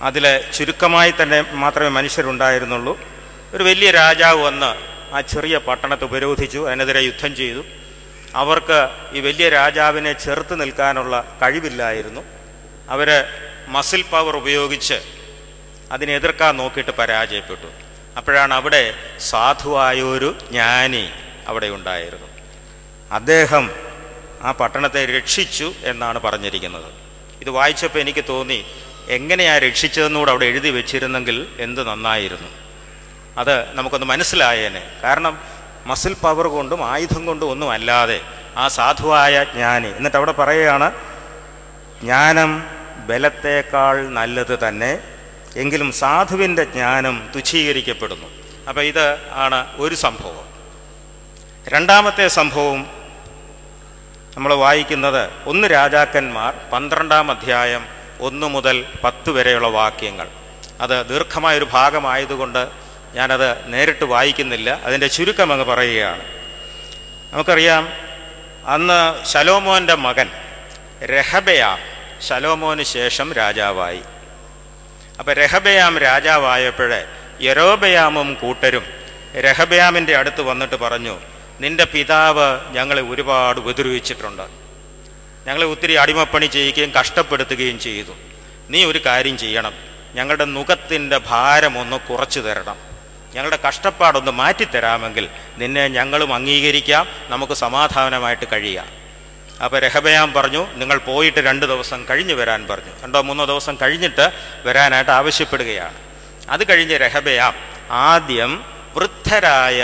അതിൽ ചുരുക്കമായി തന്നെ മാത്രമേ മനുഷ്യരുണ്ടായിരുന്നുള്ളൂ. ഒരു വലിയ രാജാവ് വന്ന് ആ ചെറിയ പട്ടണത്തെ ഉപരോധിച്ചു, അതിനെതിരെ യുദ്ധം ചെയ്തു. അവർക്ക് ഈ വലിയ രാജാവിനെ ചെറുത്ത് നിൽക്കാനുള്ള കഴിവില്ലായിരുന്നു. അവർ മസിൽ പവർ ഉപയോഗിച്ച് അതിനെ എതിർക്കാൻ നോക്കിയിട്ട് പരാജയപ്പെട്ടു. അപ്പോഴാണ് അവിടെ സാധുവായൊരു ജ്ഞാനി അവിടെ ഉണ്ടായിരുന്നു. അദ്ദേഹം ആ പട്ടണത്തെ രക്ഷിച്ചു എന്നാണ് പറഞ്ഞിരിക്കുന്നത്. ഇത് വായിച്ചപ്പോൾ എനിക്ക് തോന്നി, എങ്ങനെയാണ് രക്ഷിച്ചതെന്നുകൂടെ അവിടെ എഴുതി വെച്ചിരുന്നെങ്കിൽ എന്ത് നന്നായിരുന്നു. അത് നമുക്കൊന്ന് മനസ്സിലായേനെ. കാരണം മസിൽ പവർ കൊണ്ടും ആയുധം കൊണ്ടും ഒന്നും അല്ലാതെ ആ സാധുവായ ജ്ഞാനി. എന്നിട്ട് അവിടെ പറയുകയാണ്, ജ്ഞാനം ബലത്തേക്കാൾ നല്ലത് തന്നെ, എങ്കിലും സാധുവിൻ്റെ ജ്ഞാനം തുച്ഛീകരിക്കപ്പെടുന്നു. അപ്പം ഇത് ആണ് ഒരു സംഭവം. രണ്ടാമത്തെ സംഭവം നമ്മൾ വായിക്കുന്നത് 1 രാജാക്കന്മാർ 12-ാം അധ്യായം 1 മുതൽ 10 വരെയുള്ള വാക്യങ്ങൾ. അത് ദീർഘമായൊരു ഭാഗമായതുകൊണ്ട് ഞാനത് നേരിട്ട് വായിക്കുന്നില്ല, അതിൻ്റെ ചുരുക്കം അങ്ങ് പറയുകയാണ്. നമുക്കറിയാം, അന്ന് ശലോമോൻ്റെ മകൻ രഹബയാം ശലോമോന് ശേഷം രാജാവായി. അപ്പം രഹബയാം രാജാവായപ്പോഴേ യൊരോബയാമും കൂട്ടരും രഹബയാമിൻ്റെ അടുത്ത് വന്നിട്ട് പറഞ്ഞു, നിന്റെ പിതാവ് ഞങ്ങളെ ഒരുപാട് ഉപദ്രവിച്ചിട്ടുണ്ട്, ഞങ്ങളെ ഒത്തിരി അടിമപ്പണി ചെയ്യുകയും കഷ്ടപ്പെടുത്തുകയും ചെയ്തു. നീ ഒരു കാര്യം ചെയ്യണം, ഞങ്ങളുടെ നുകത്തിൻ്റെ ഭാരമൊന്ന് കുറച്ചു തരണം, ഞങ്ങളുടെ കഷ്ടപ്പാടൊന്ന് മാറ്റിത്തരാമെങ്കിൽ നിന്നെ ഞങ്ങളും അംഗീകരിക്കാം, നമുക്ക് സമാധാനമായിട്ട് കഴിയാം. അപ്പോൾ രഹബയാം പറഞ്ഞു, നിങ്ങൾ പോയിട്ട് 2 ദിവസം കഴിഞ്ഞ് വരാൻ പറഞ്ഞു. 2-3 ദിവസം കഴിഞ്ഞിട്ട് വരാനായിട്ട് ആവശ്യപ്പെടുകയാണ്. അത് കഴിഞ്ഞ് രഹബയാം ആദ്യം വൃദ്ധരായ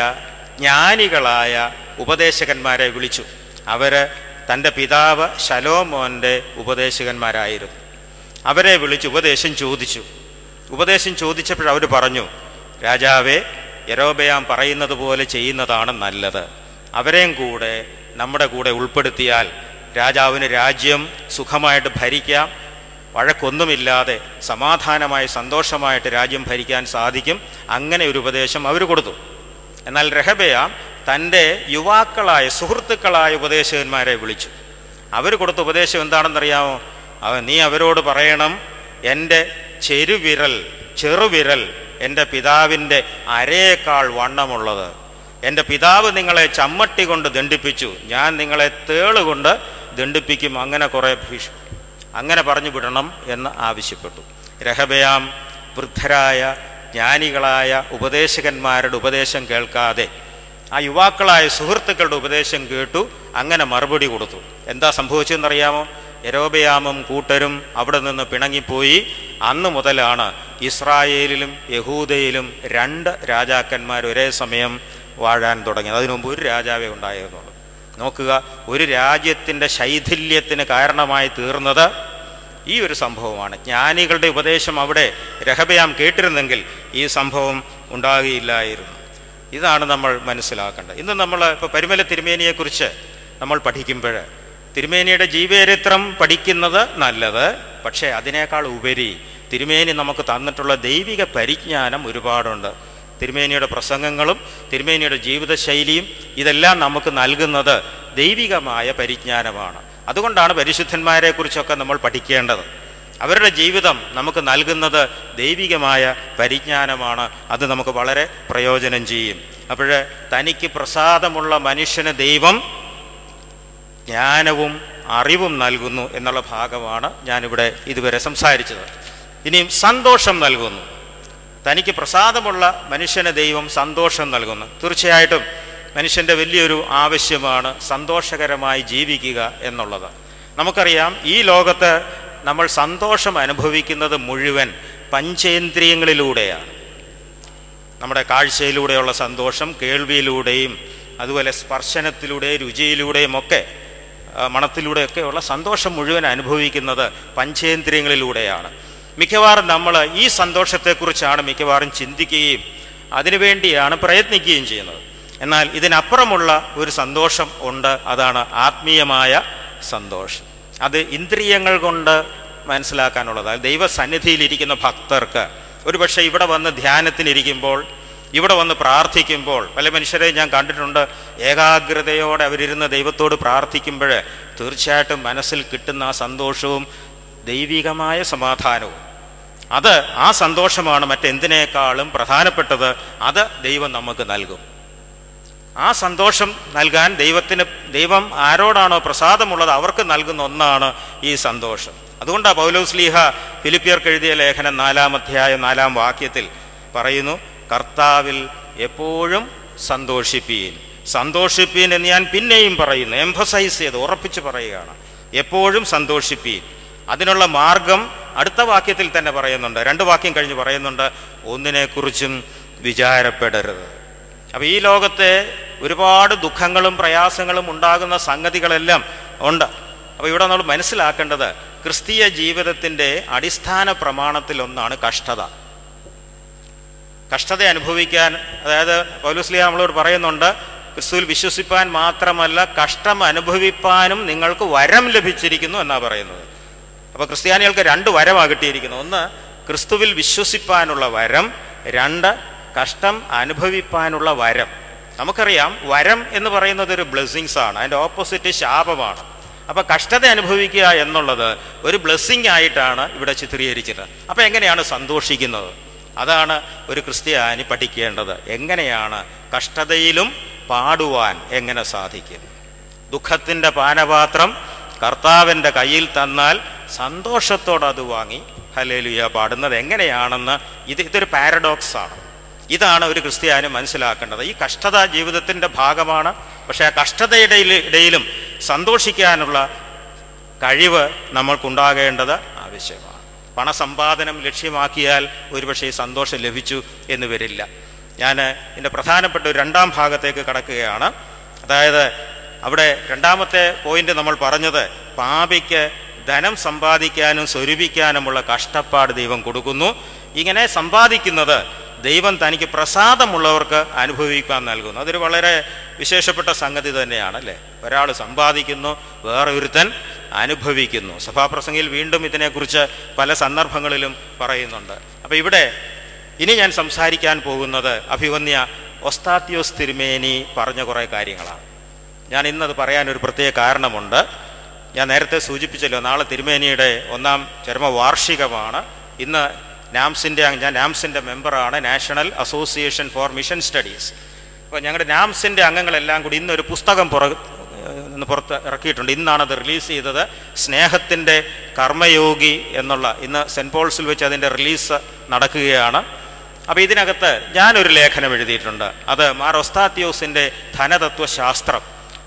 ജ്ഞാനികളായ ഉപദേശകന്മാരെ വിളിച്ചു. അവർ തൻ്റെ പിതാവ് ശലോമോൻ്റെ ഉപദേശകന്മാരായിരുന്നു. അവരെ വിളിച്ച് ഉപദേശം ചോദിച്ചു. ഉപദേശം ചോദിച്ചപ്പോൾ അവർ പറഞ്ഞു, രാജാവേ, യൊരോബയാം പറയുന്നത് പോലെ ചെയ്യുന്നതാണ് നല്ലത്. അവരെയും കൂടെ നമ്മുടെ കൂടെ ഉൾപ്പെടുത്തിയാൽ രാജാവിന് രാജ്യം സുഖമായിട്ട് ഭരിക്കാം, വഴക്കൊന്നുമില്ലാതെ സമാധാനമായി സന്തോഷമായിട്ട് രാജ്യം ഭരിക്കാൻ സാധിക്കും. അങ്ങനെ ഒരു ഉപദേശം അവർ കൊടുത്തു. എന്നാൽ രഹബയാം തൻ്റെ യുവാക്കളായ സുഹൃത്തുക്കളായ ഉപദേശകന്മാരെ വിളിച്ചു. അവർ കൊടുത്ത ഉപദേശം എന്താണെന്നറിയാമോ? നീ അവരോട് പറയണം, എൻ്റെ ചെറുവിരൽ എൻ്റെ പിതാവിൻ്റെ അരയേക്കാൾ വണ്ണമുള്ളത്. എൻ്റെ പിതാവ് നിങ്ങളെ ചമ്മട്ടി കൊണ്ട് ദണ്ഡിപ്പിച്ചു, ഞാൻ നിങ്ങളെ തേളുകൊണ്ട് ദണ്ഡിപ്പിക്കും. അങ്ങനെ പറഞ്ഞു വിടണം എന്ന് ആവശ്യപ്പെട്ടു. രഹബയാം വൃദ്ധരായ ജ്ഞാനികളായ ഉപദേശകന്മാരുടെ ഉപദേശം കേൾക്കാതെ ആ യുവാക്കളായ സുഹൃത്തുക്കളുടെ ഉപദേശം കേട്ടു. അങ്ങനെ മറുപടി കൊടുത്തു. എന്താ സംഭവിച്ചതെന്നറിയാമോ? യൊരോബയാമും കൂട്ടരും അവിടെ നിന്ന് പിണങ്ങിപ്പോയി. അന്ന് മുതലാണ് ഇസ്രായേലിലും യഹൂദയിലും 2 രാജാക്കന്മാർ ഒരേ സമയം വാഴാൻ തുടങ്ങിയത്. അതിനു മുമ്പ് ഒരു രാജാവേ ഉണ്ടായിരുന്നുള്ളൂ. നോക്കുക, ഒരു രാജ്യത്തിൻ്റെ ശൈഥില്യത്തിന് കാരണമായി തീർന്നത് ഈ ഒരു സംഭവമാണ്. ജ്ഞാനികളുടെ ഉപദേശം അവിടെ രഹബയാം കേട്ടിരുന്നെങ്കിൽ ഈ സംഭവം ഉണ്ടാകുകയില്ലായിരുന്നു. ഇതാണ് നമ്മൾ മനസ്സിലാക്കേണ്ടത്. ഇന്ന് നമ്മൾ ഇപ്പോൾ പരിമല തിരുമേനിയെക്കുറിച്ച് നമ്മൾ പഠിക്കുമ്പോൾ തിരുമേനിയുടെ ജീവചരിത്രം പഠിക്കുന്നത് നല്ലത്. പക്ഷേ അതിനേക്കാൾ ഉപരി തിരുമേനി നമുക്ക് തന്നിട്ടുള്ള ദൈവിക പരിജ്ഞാനം ഒരുപാടുണ്ട്. തിരുമേനിയുടെ പ്രസംഗങ്ങളും തിരുമേനിയുടെ ജീവിതശൈലിയും ഇതെല്ലാം നമുക്ക് നൽകുന്നത് ദൈവികമായ പരിജ്ഞാനമാണ്. അതുകൊണ്ടാണ് പരിശുദ്ധന്മാരെ കുറിച്ചൊക്കെ നമ്മൾ പഠിക്കേണ്ടത്. അവരുടെ ജീവിതം നമുക്ക് നൽകുന്നത് ദൈവികമായ പരിജ്ഞാനമാണ്. അത് നമുക്ക് വളരെ പ്രയോജനം ചെയ്യും. അപ്പോൾ തനിക്ക് പ്രസാദമുള്ള മനുഷ്യന് ദൈവം ജ്ഞാനവും അറിവും നൽകുന്നു എന്നുള്ള ഭാഗമാണ് ഞാനിവിടെ ഇതുവരെ സംസാരിച്ചത്. ഇനിയും സന്തോഷം നൽകുന്നു. തനിക്ക് പ്രസാദമുള്ള മനുഷ്യന് ദൈവം സന്തോഷം നൽകുന്നു. തീർച്ചയായിട്ടും മനുഷ്യൻ്റെ വലിയൊരു ആവശ്യമാണ് സന്തോഷകരമായി ജീവിക്കുക എന്നുള്ളത്. നമുക്കറിയാം, ഈ ലോകത്ത് നമ്മൾ സന്തോഷം അനുഭവിക്കുന്നത് മുഴുവൻ പഞ്ചേന്ദ്രിയങ്ങളിലൂടെയാണ്. നമ്മുടെ കാഴ്ചയിലൂടെയുള്ള സന്തോഷം, കേൾവിയിലൂടെയും അതുപോലെ സ്പർശനത്തിലൂടെയും രുചിയിലൂടെയും ഒക്കെ മണത്തിലൂടെയൊക്കെയുള്ള സന്തോഷം മുഴുവൻ അനുഭവിക്കുന്നത് പഞ്ചേന്ദ്രിയങ്ങളിലൂടെയാണ്. മിക്കവാറും നമ്മൾ ഈ സന്തോഷത്തെക്കുറിച്ചാണ് മിക്കവാറും ചിന്തിക്കുകയും അതിനുവേണ്ടിയാണ് പ്രയത്നിക്കുകയും ചെയ്യുന്നത്. എന്നാൽ ഇതിനപ്പുറമുള്ള ഒരു സന്തോഷം ഉണ്ട്. അതാണ് ആത്മീയമായ സന്തോഷം. അത് ഇന്ദ്രിയങ്ങൾ കൊണ്ട് മനസ്സിലാക്കാനുള്ളതാണ്. ദൈവസന്നിധിയിലിരിക്കുന്ന ഭക്തർക്ക് ഒരുപക്ഷെ ഇവിടെ വന്ന് ധ്യാനത്തിനിരിക്കുമ്പോൾ, ഇവിടെ വന്ന് പ്രാർത്ഥിക്കുമ്പോൾ, പല മനുഷ്യരെ ഞാൻ കണ്ടിട്ടുണ്ട്, ഏകാഗ്രതയോടെ അവരിരുന്ന് ദൈവത്തോട് പ്രാർത്ഥിക്കുമ്പോൾ തീർച്ചയായിട്ടും മനസ്സിൽ കിട്ടുന്ന ആ സന്തോഷവും ദൈവികമായ സമാധാനവും, അത് ആ സന്തോഷമാണ് മറ്റെന്തിനേക്കാളും പ്രധാനപ്പെട്ടത്. അത് ദൈവം നമുക്ക് നൽകും. ആ സന്തോഷം നൽകാൻ ദൈവം ആരോടാണോ പ്രസാദമുള്ളത് അവർക്ക് നൽകുന്ന ഒന്നാണ് ഈ സന്തോഷം. അതുകൊണ്ടാണ് പൗലോസ്ലീഹ ഫിലിപ്പിയർക്ക് എഴുതിയ ലേഖനം 4-ാം അധ്യായം 4-ാം വാക്യത്തിൽ പറയുന്നു, കർത്താവിൽ എപ്പോഴും സന്തോഷിപ്പീൻ. സന്തോഷിപ്പീൻ എന്ന് ഞാൻ പിന്നെയും പറയുന്നു, എംഫസൈസ് ചെയ്ത് ഉറപ്പിച്ച് പറയുകയാണ്. എപ്പോഴും സന്തോഷിപ്പീൻ. അതിനുള്ള മാർഗം അടുത്ത വാക്യത്തിൽ തന്നെ പറയുന്നുണ്ട്. 2 വാക്യം കഴിഞ്ഞ് പറയുന്നുണ്ട്, ഒന്നിനെക്കുറിച്ചും വിചാരപ്പെടരുത്. അപ്പോൾ ഈ ലോകത്തെ ഒരുപാട് ദുഃഖങ്ങളും പ്രയാസങ്ങളും ഉണ്ടാകുന്ന സംഗതികളെല്ലാം ഉണ്ട്. അപ്പോൾ ഇവിടെ നമ്മൾ മനസ്സിലാക്കേണ്ടത് ക്രിസ്തീയ ജീവിതത്തിൻ്റെ അടിസ്ഥാന പ്രമാണത്തിലൊന്നാണ് കഷ്ടത. കഷ്ടത അനുഭവിക്കാൻ, അതായത് പൗലോസ്ലീഹ നമ്മളോട് പറയുന്നുണ്ട്, ക്രിസ്തുവിൽ വിശ്വസിപ്പാൻ മാത്രമല്ല കഷ്ടം അനുഭവിപ്പാനും നിങ്ങൾക്ക് വരം ലഭിച്ചിരിക്കുന്നു എന്നാണ് പറയുന്നത്. അപ്പോൾ ക്രിസ്ത്യാനികൾക്ക് 2 വരമാണ് കിട്ടിയിരിക്കുന്നത്. ഒന്ന് ക്രിസ്തുവിൽ വിശ്വസിപ്പാനുള്ള വരം, 2 കഷ്ടം അനുഭവിപ്പാനുള്ള വരം. നമുക്കറിയാം, വരം എന്ന് പറയുന്നത് ഒരു ബ്ലെസ്സിങ്സ് ആണ്, അതിൻ്റെ ഓപ്പോസിറ്റ് ശാപമാണ്. അപ്പോൾ കഷ്ടത അനുഭവിക്കുക എന്നുള്ളത് ഒരു ബ്ലെസ്സിങ് ആയിട്ടാണ് ഇവിടെ ചിത്രീകരിച്ചത്. അപ്പോൾ എങ്ങനെയാണ് സന്തോഷിക്കുന്നത്? അതാണ് ഒരു ക്രിസ്ത്യാനി പഠിക്കേണ്ടത്. എങ്ങനെയാണ് കഷ്ടതയിലും പാടുവാൻ എങ്ങനെ സാധിക്കും? ദുഃഖത്തിൻ്റെ പാനപാത്രം കർത്താവിൻ്റെ കയ്യിൽ തന്നാൽ സന്തോഷത്തോടെ അത് വാങ്ങി ഹല്ലേലൂയ പാടുന്നത് എങ്ങനെയാണെന്ന് ഇതൊരു പാരഡോക്സ് ആണ്. ഇതാണ് ഒരു ക്രിസ്ത്യാനി മനസ്സിലാക്കേണ്ടത്. ഈ കഷ്ടത ജീവിതത്തിൻ്റെ ഭാഗമാണ്. പക്ഷേ ആ കഷ്ടതയുടെ ഇടയിലും സന്തോഷിക്കാനുള്ള കഴിവ് നമ്മൾക്കുണ്ടാകേണ്ടത് ആവശ്യമാണ്. പണസമ്പാദനം ലക്ഷ്യമാക്കിയാൽ ഒരുപക്ഷെ സന്തോഷം ലഭിച്ചു എന്ന് വരില്ല. ഞാൻ ഇതിൻ്റെ പ്രധാനപ്പെട്ട ഒരു 2-ാം ഭാഗത്തേക്ക് കടക്കുകയാണ്. അതായത് അവിടെ 2-ാമത്തെ പോയിന്റ് നമ്മൾ പറഞ്ഞത്, പാപിക്ക് ധനം സമ്പാദിക്കാനും സ്വരൂപിക്കാനുമുള്ള കഷ്ടപ്പാട് ദൈവം കൊടുക്കുന്നു. ഇങ്ങനെ സമ്പാദിക്കുന്നത് ദൈവം തനിക്ക് പ്രസാദമുള്ളവർക്ക് അനുഭവിക്കാൻ നൽകുന്നു. അതൊരു വളരെ വിശേഷപ്പെട്ട സംഗതി തന്നെയാണ്, അല്ലേ? ഒരാൾ സമ്പാദിക്കുന്നു, വേറെ ഒരുത്തൻ അനുഭവിക്കുന്നു. സഭാപ്രസംഗിയിൽ വീണ്ടും ഇതിനെക്കുറിച്ച് പല സന്ദർഭങ്ങളിലും പറയുന്നുണ്ട്. അപ്പോൾ ഇവിടെ ഇനി ഞാൻ സംസാരിക്കാൻ പോകുന്നത് അഭിവന്യ ഒസ്താത്യോസ് തിരുമേനി പറഞ്ഞ കുറേ കാര്യങ്ങളാണ്. ഞാൻ ഇന്നത് പറയാനൊരു പ്രത്യേക കാരണമുണ്ട്. ഞാൻ നേരത്തെ സൂചിപ്പിച്ചല്ലോ, നാളെ തിരുമേനിയുടെ 1-ാം ചരമവാർഷികമാണ്. ഇന്ന് ഞാൻ നാംസിൻ്റെ മെമ്പറാണ്, national association for mission studies. അപ്പോൾ ഞങ്ങളുടെ നാംസിൻ്റെ അംഗങ്ങളെല്ലാം കൂടി ഇന്നൊരു പുസ്തകം പുറത്ത് ഇറക്കിയിട്ടുണ്ട്. ഇന്നാണത് റിലീസ് ചെയ്തത്. സ്നേഹത്തിൻ്റെ കർമ്മയോഗി എന്നുള്ള, ഇന്ന് സെൻറ്റ് പോൾസിൽ വെച്ച് അതിൻ്റെ റിലീസ് നടക്കുകയാണ്. അപ്പോൾ ഇതിനകത്ത് ഞാനൊരു ലേഖനം എഴുതിയിട്ടുണ്ട്. അത് മാർ ഒസ്താത്യോസിൻ്റെ ധനതത്വശാസ്ത്രം.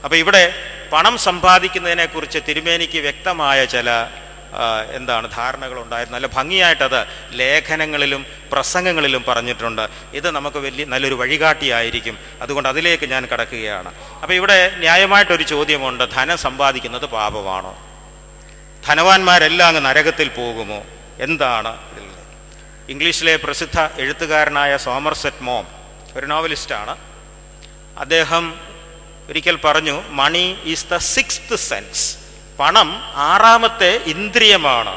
അപ്പോൾ ഇവിടെ പണം സമ്പാദിക്കുന്നതിനെക്കുറിച്ച് തിരുമേനിക്ക് വ്യക്തമായ ചില ധാരണകളുണ്ടായിരുന്നു. നല്ല ഭംഗിയായിട്ടത് ലേഖനങ്ങളിലും പ്രസംഗങ്ങളിലും പറഞ്ഞിട്ടുണ്ട്. ഇത് നമുക്ക് നല്ലൊരു വഴികാട്ടിയായിരിക്കും. അതുകൊണ്ട് അതിലേക്ക് ഞാൻ കടക്കുകയാണ്. അപ്പോൾ ഇവിടെ ന്യായമായിട്ടൊരു ചോദ്യമുണ്ട്, ധനം സമ്പാദിക്കുന്നത് പാപമാണോ? ധനവാന്മാരെല്ലാം അങ്ങ് നരകത്തിൽ പോകുമോ? എന്താണ് ഇതിൽ? ഇംഗ്ലീഷിലെ പ്രസിദ്ധ എഴുത്തുകാരനായ സോമർസെറ്റ് മോം ഒരു നോവലിസ്റ്റാണ്. അദ്ദേഹം ഒരിക്കൽ പറഞ്ഞു, money is the 6th sense. പണം ആറാമത്തെ ഇന്ദ്രിയമാണ്,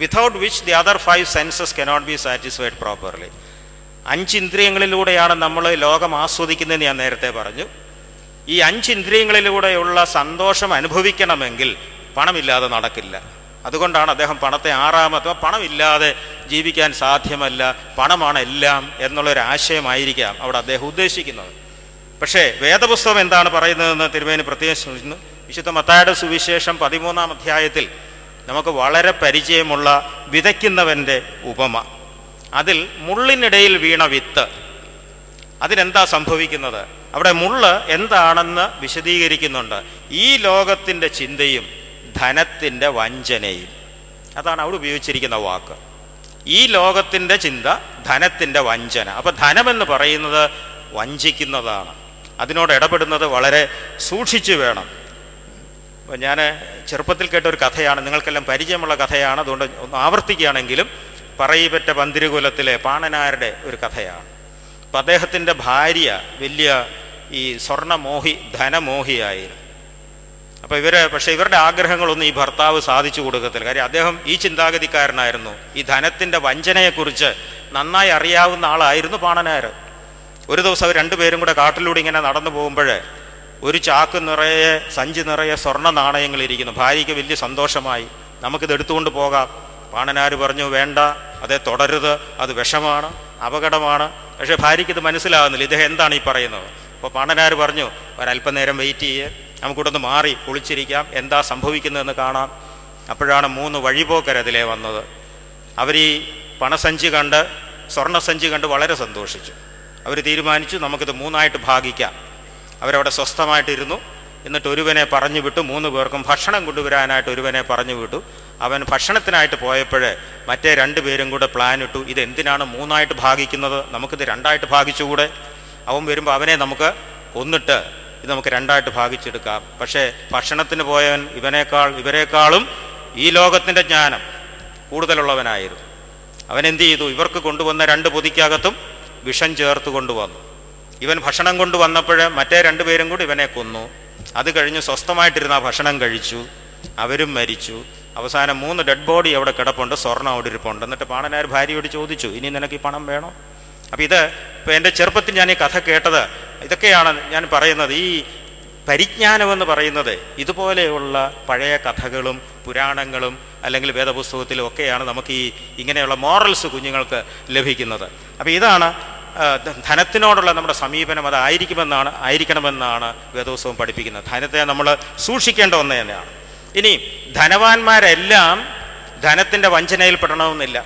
without which the other 5 senses cannot be satisfied properly. 5 ഇന്ദ്രിയങ്ങളിലൂടെയാണ് നമ്മൾ ലോകം ആസ്വദിക്കുന്നതെന്ന് ഞാൻ നേരത്തെ പറഞ്ഞു. ഈ 5 ഇന്ദ്രിയങ്ങളിലൂടെയുള്ള സന്തോഷം അനുഭവിക്കണമെങ്കിൽ പണമില്ലാതെ നടക്കില്ല. അതുകൊണ്ടാണ് അദ്ദേഹം പണത്തെ ആറാമത്തെ, പണമില്ലാതെ ജീവിക്കാൻ സാധ്യമല്ല, പണമാണ് എല്ലാം എന്നുള്ളൊരു ആശയമായിരിക്കാം അവിടെ അദ്ദേഹം ഉദ്ദേശിക്കുന്നത്. പക്ഷേ വേദപുസ്തകം എന്താണ് പറയുന്നതെന്ന് തിരുമേനി പ്രത്യേകം സൂചിക്കുന്നു. വിശുദ്ധ മത്തായിയുടെ സുവിശേഷം 13-ാം അധ്യായത്തിൽ നമുക്ക് വളരെ പരിചയമുള്ള വിതയ്ക്കുന്നവൻ്റെ ഉപമ. അതിൽ മുള്ളിനിടയിൽ വീണ വിത്ത്, അതിനെന്താ സംഭവിക്കുന്നത്? അവിടെ മുള്ള് എന്താണെന്ന് വിശദീകരിക്കുന്നുണ്ട്. ഈ ലോകത്തിൻ്റെ ചിന്തയും ധനത്തിൻ്റെ വഞ്ചനയും, അതാണ് അവിടെ ഉപയോഗിച്ചിരിക്കുന്ന വാക്ക്. ഈ ലോകത്തിൻ്റെ ചിന്ത, ധനത്തിൻ്റെ വഞ്ചന. അപ്പം ധനമെന്ന് പറയുന്നത് വഞ്ചിക്കുന്നതാണ്. അതിനോട് ഇടപെടുന്നത് വളരെ സൂക്ഷിച്ചു വേണം. ഞാൻ ചെറുപ്പത്തിൽ കേട്ട ഒരു കഥയാണ്, നിങ്ങൾക്കെല്ലാം പരിചയമുള്ള കഥയാണ്, അതുകൊണ്ട് ഒന്ന് ആവർത്തിക്കുകയാണെങ്കിലും, പറയിപ്പറ്റ പന്തിരുകുലത്തിലെ പാണനാരുടെ ഒരു കഥയാണ്. അപ്പം അദ്ദേഹത്തിൻ്റെ ഭാര്യ വലിയ ഈ സ്വർണ്ണമോഹി, ധനമോഹിയായിരുന്നു. അപ്പോൾ പക്ഷേ ഇവരുടെ ആഗ്രഹങ്ങളൊന്നും ഈ ഭർത്താവ് സാധിച്ചു കൊടുക്കത്തില്ല. കാര്യം അദ്ദേഹം ഈ ചിന്താഗതിക്കാരനായിരുന്നു. ഈ ധനത്തിൻ്റെ വഞ്ചനയെക്കുറിച്ച് നന്നായി അറിയാവുന്ന ആളായിരുന്നു പാണനാർ. ഒരു ദിവസം അവർ രണ്ടുപേരും കൂടെ കാട്ടിലൂടെ ഇങ്ങനെ നടന്നു പോകുമ്പോൾ ഒരു ചാക്ക് നിറയെ, സഞ്ചി നിറയെ സ്വർണ്ണ നാണയങ്ങളിരിക്കുന്നു. ഭാര്യയ്ക്ക് വലിയ സന്തോഷമായി, നമുക്കിത് എടുത്തുകൊണ്ട് പോകാം. പാണനാർ പറഞ്ഞു, വേണ്ട, അതേ തുടരുത്, അത് വിഷമാണ്, അപകടമാണ്. പക്ഷേ ഭാര്യയ്ക്ക് ഇത് മനസ്സിലാകുന്നില്ല, ഇദ്ദേഹം എന്താണ് ഈ പറയുന്നത്. അപ്പോൾ പാണനാർ പറഞ്ഞു, ഒരല്പനേരം വെയിറ്റ് ചെയ്യേ, നമുക്കിവിടെ നിന്ന് മാറി കുളിച്ചിരിക്കാം, എന്താ സംഭവിക്കുന്നതെന്ന് കാണാം. അപ്പോഴാണ് 3 വഴിപോക്കരതിലേ വന്നത്. അവർ ഈ പണസഞ്ചി കണ്ട്, സ്വർണ്ണസഞ്ചി കണ്ട് വളരെ സന്തോഷിച്ചു. അവർ തീരുമാനിച്ചു, നമുക്കിത് 3ആയിട്ട് ഭാഗിക്കാം. അവരവിടെ സ്വസ്ഥമായിട്ടിരുന്നു. എന്നിട്ട് ഒരുവനെ പറഞ്ഞു വിട്ടു, 3 പേർക്കും ഭക്ഷണം കൊണ്ടുവരാനായിട്ട് ഒരുവനെ പറഞ്ഞു വിട്ടു. അവൻ ഭക്ഷണത്തിനായിട്ട് പോയപ്പോഴേ മറ്റേ 2 പേരും കൂടെ പ്ലാൻ ഇട്ടു, ഇതെന്തിനാണ് 3ആയിട്ട് ഭാഗിക്കുന്നത്, നമുക്കിത് 2ആയിട്ട് ഭാഗിച്ചുകൂടെ? അവൻ വരുമ്പോൾ അവനെ നമുക്ക് കൊന്നിട്ട് ഇത് നമുക്ക് 2ആയിട്ട് ഭാഗിച്ചെടുക്കാം. പക്ഷേ ഭക്ഷണത്തിന് പോയവൻ ഇവരെക്കാളും ഈ ലോകത്തിൻ്റെ ജ്ഞാനം കൂടുതലുള്ളവനായിരുന്നു. അവനെന്ത് ചെയ്തു? ഇവർക്ക് കൊണ്ടുവന്ന 2 പൊതിക്കകത്തും വിഷം ചേർത്ത് കൊണ്ടുവന്നു. ഇവൻ ഭക്ഷണം കൊണ്ടുവന്നപ്പോൾ മറ്റേ 2 പേരും കൂടി ഇവനെ കൊന്നു. അത് കഴിഞ്ഞ് സ്വസ്ഥമായിട്ടിരുന്ന ഭക്ഷണം കഴിച്ചു, അവരും മരിച്ചു. അവസാനം 3 ഡെഡ് ബോഡി അവിടെ കിടപ്പുണ്ട്, സ്വർണ്ണം അവിടെ ഇരിപ്പുണ്ട്. എന്നിട്ട് പാണനാർ ഭാര്യയോട് ചോദിച്ചു, ഇനി നിനക്ക് ഈ പണം വേണോ? അപ്പം ഇപ്പോൾ എൻ്റെ ചെറുപ്പത്തിൽ ഞാൻ ഈ കഥ കേട്ടത്, ഇതൊക്കെയാണ് ഞാൻ പറയുന്നത്. ഈ പരിജ്ഞാനമെന്ന് പറയുന്നത് ഇതുപോലെയുള്ള പഴയ കഥകളും പുരാണങ്ങളും അല്ലെങ്കിൽ വേദപുസ്തകത്തിലും ഒക്കെയാണ് നമുക്ക് ഇങ്ങനെയുള്ള മോറൽസ് കുഞ്ഞുങ്ങൾക്ക് ലഭിക്കുന്നത്. അപ്പം ഇതാണ് ധനത്തിനോടുള്ള നമ്മുടെ സമീപനം. ആയിരിക്കണമെന്നാണ് വേദപുസ്തകം പഠിപ്പിക്കുന്നത്. ധനത്തെ നമ്മൾ സൂക്ഷിക്കേണ്ട ഒന്ന് തന്നെയാണ്. ഇനി ധനവാന്മാരെല്ലാം ധനത്തിൻ്റെ വഞ്ചനയിൽ പെടണമെന്നില്ല.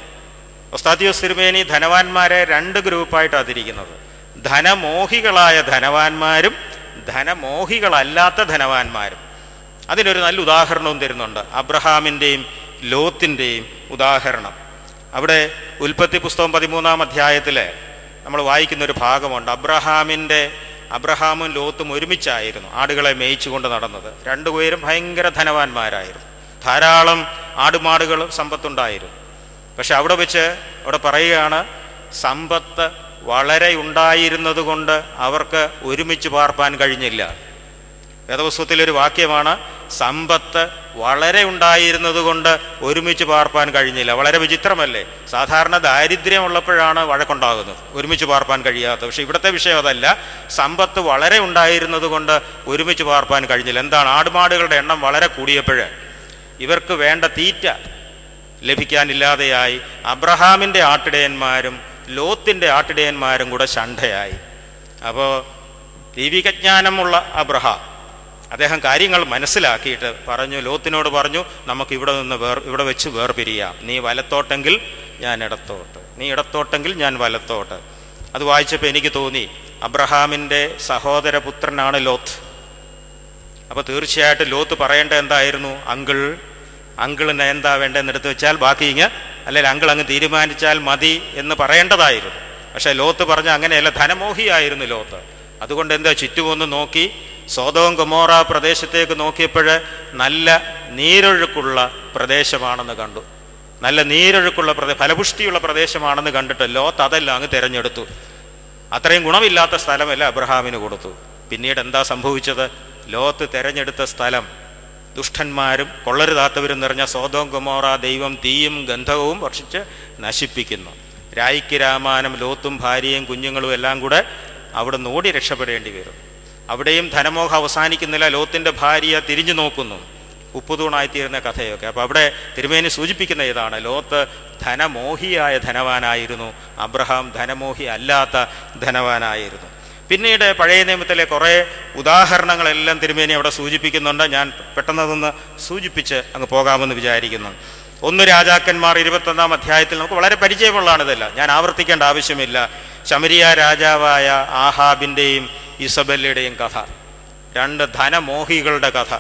ഉസ്താദിയോസ് തിരുമേനി ധനവാന്മാരെ 2 ഗ്രൂപ്പായിട്ടാണ് തിരിക്കുന്നത്. ധനമോഹികളായ ധനവാന്മാരും ധനമോഹികളല്ലാത്ത ധനവാന്മാരും. അതിനൊരു നല്ല ഉദാഹരണവും തരുന്നുണ്ട്. അബ്രഹാമിൻ്റെയും ലോത്തിൻ്റെയും ഉദാഹരണം. അവിടെ ഉൽപ്പത്തി പുസ്തകം 13-ാം അധ്യായത്തിൽ നമ്മൾ വായിക്കുന്നൊരു ഭാഗമുണ്ട്. അബ്രഹാമും ലോത്തും ഒരുമിച്ചായിരുന്നു ആടുകളെ മേയിച്ചു കൊണ്ട് നടന്നത്. 2 പേരും ഭയങ്കര ധനവാന്മാരായിരുന്നു. ധാരാളം ആടുമാടുകളും സമ്പത്തുണ്ടായിരുന്നു. പക്ഷെ അവിടെ പറയുകയാണ്, സമ്പത്ത് വളരെ ഉണ്ടായിരുന്നത് കൊണ്ട് അവർക്ക് ഒരുമിച്ച് പാർപ്പാൻ കഴിഞ്ഞില്ല. വേദപുസ്തകത്തിലൊരു വാക്യമാണ്, സമ്പത്ത് വളരെ ഉണ്ടായിരുന്നത് കൊണ്ട് ഒരുമിച്ച് പാർപ്പാൻ കഴിഞ്ഞില്ല. വളരെ വിചിത്രമല്ലേ? സാധാരണ ദാരിദ്ര്യമുള്ളപ്പോഴാണ് വഴക്കുണ്ടാകുന്നത്, ഒരുമിച്ച് പാർപ്പാൻ കഴിയാത്തത്. പക്ഷെ ഇവിടുത്തെ വിഷയം അതല്ല. സമ്പത്ത് വളരെ ഉണ്ടായിരുന്നത് കൊണ്ട് ഒരുമിച്ച് പാർപ്പാൻ കഴിഞ്ഞില്ല. എന്താണ്? ആടുമാടുകളുടെ എണ്ണം വളരെ കൂടിയപ്പോൾ ഇവർക്ക് വേണ്ട തീറ്റ ലഭിക്കാനില്ലാതെയായി. അബ്രഹാമിൻ്റെ ആട്ടിടയന്മാരും ലോത്തിൻ്റെ ആട്ടിടയന്മാരും കൂടെ ശണ്ഠയായി. അപ്പോൾ ദൈവികജ്ഞാനമുള്ള അബ്രഹാം അദ്ദേഹം കാര്യങ്ങൾ മനസ്സിലാക്കിയിട്ട് ലോത്തിനോട് പറഞ്ഞു, നമുക്ക് ഇവിടെ വെച്ച് വേർപിരിയാം. നീ വലത്തോട്ടെങ്കിൽ ഞാൻ ഇടത്തോട്ട്, നീ ഇടത്തോട്ടെങ്കിൽ ഞാൻ വലത്തോട്ട്. അത് വായിച്ചപ്പോൾ എനിക്ക് തോന്നി, അബ്രഹാമിൻ്റെ സഹോദരപുത്രനാണ് ലോത്ത്. അപ്പോൾ തീർച്ചയായിട്ടും ലോത്ത് പറയേണ്ടത് എന്തായിരുന്നു? അങ്കിളിന് എന്താ വേണ്ടതെന്ന് എടുത്ത് വെച്ചാൽ ബാക്കി അല്ലെങ്കിൽ അങ്കിൾ അങ്ങ് തീരുമാനിച്ചാൽ മതി എന്ന് പറയേണ്ടതായിരുന്നു. പക്ഷേ ലോത്ത് പറഞ്ഞ അങ്ങനെയല്ല. ധനമോഹിയായിരുന്നു ലോത്ത്. അതുകൊണ്ട് എന്താ, ചുറ്റുമൊന്ന് നോക്കി, സോദോം ഗൊമോറ പ്രദേശത്തേക്ക് നോക്കിയപ്പോൾ നല്ല നീരൊഴുക്കുള്ള പ്രദേശമാണെന്ന് കണ്ടു. നല്ല നീരൊഴുക്കുള്ള ഫലപുഷ്ടിയുള്ള പ്രദേശമാണെന്ന് കണ്ടിട്ട് ലോത്ത് അതെല്ലാം അങ്ങ് തിരഞ്ഞെടുത്തു. അത്രയും ഗുണമില്ലാത്ത സ്ഥലമല്ല അബ്രഹാമിന് കൊടുത്തു. പിന്നീട് എന്താ സംഭവിച്ചത്? ലോത്ത് തിരഞ്ഞെടുത്ത സ്ഥലം ദുഷ്ടന്മാരും കൊള്ളരുതാത്തവരും നിറഞ്ഞ സോദോം ഗൊമോറ ദൈവം തീയും ഗന്ധകവും വർഷിച്ച് നശിപ്പിക്കുന്നു. രായിക്ക് രാമാനം ലോത്തും ഭാര്യയും കുഞ്ഞുങ്ങളും എല്ലാം കൂടെ അവിടെ നിന്ന് ഓടി രക്ഷപ്പെടേണ്ടി വരും. അവിടെയും ധനമോഹം അവസാനിക്കുന്നില്ല. ലോത്തിൻ്റെ ഭാര്യ തിരിഞ്ഞു നോക്കുന്നു, ഉപ്പുതൂണായിത്തീരുന്ന കഥയൊക്കെ. അപ്പോൾ അവിടെ തിരുമേനി സൂചിപ്പിക്കുന്ന ഇതാണ്, ലോത്ത് ധനമോഹിയായ ധനവാനായിരുന്നു, അബ്രഹാം ധനമോഹി അല്ലാത്ത ധനവാനായിരുന്നു. പിന്നീട് പഴയ നിയമത്തിലെ കുറേ ഉദാഹരണങ്ങളെല്ലാം തിരുമേനി അവിടെ സൂചിപ്പിക്കുന്നുണ്ട്. ഞാൻ പെട്ടെന്നതൊന്ന് സൂചിപ്പിച്ച് അങ്ങ് പോകാമെന്ന് വിചാരിക്കുന്നു. 1 രാജാക്കന്മാർ 21-ാം അധ്യായത്തിൽ നമുക്ക് വളരെ പരിചയമുള്ളതാണിതല്ല, ഞാൻ ആവർത്തിക്കേണ്ട ആവശ്യമില്ല. ശമരിയ രാജാവായ ആഹാബിൻ്റെയും ഇസബെല്ലയുടെയും കഥ, 2 ധനമോഹികളുടെ കഥ.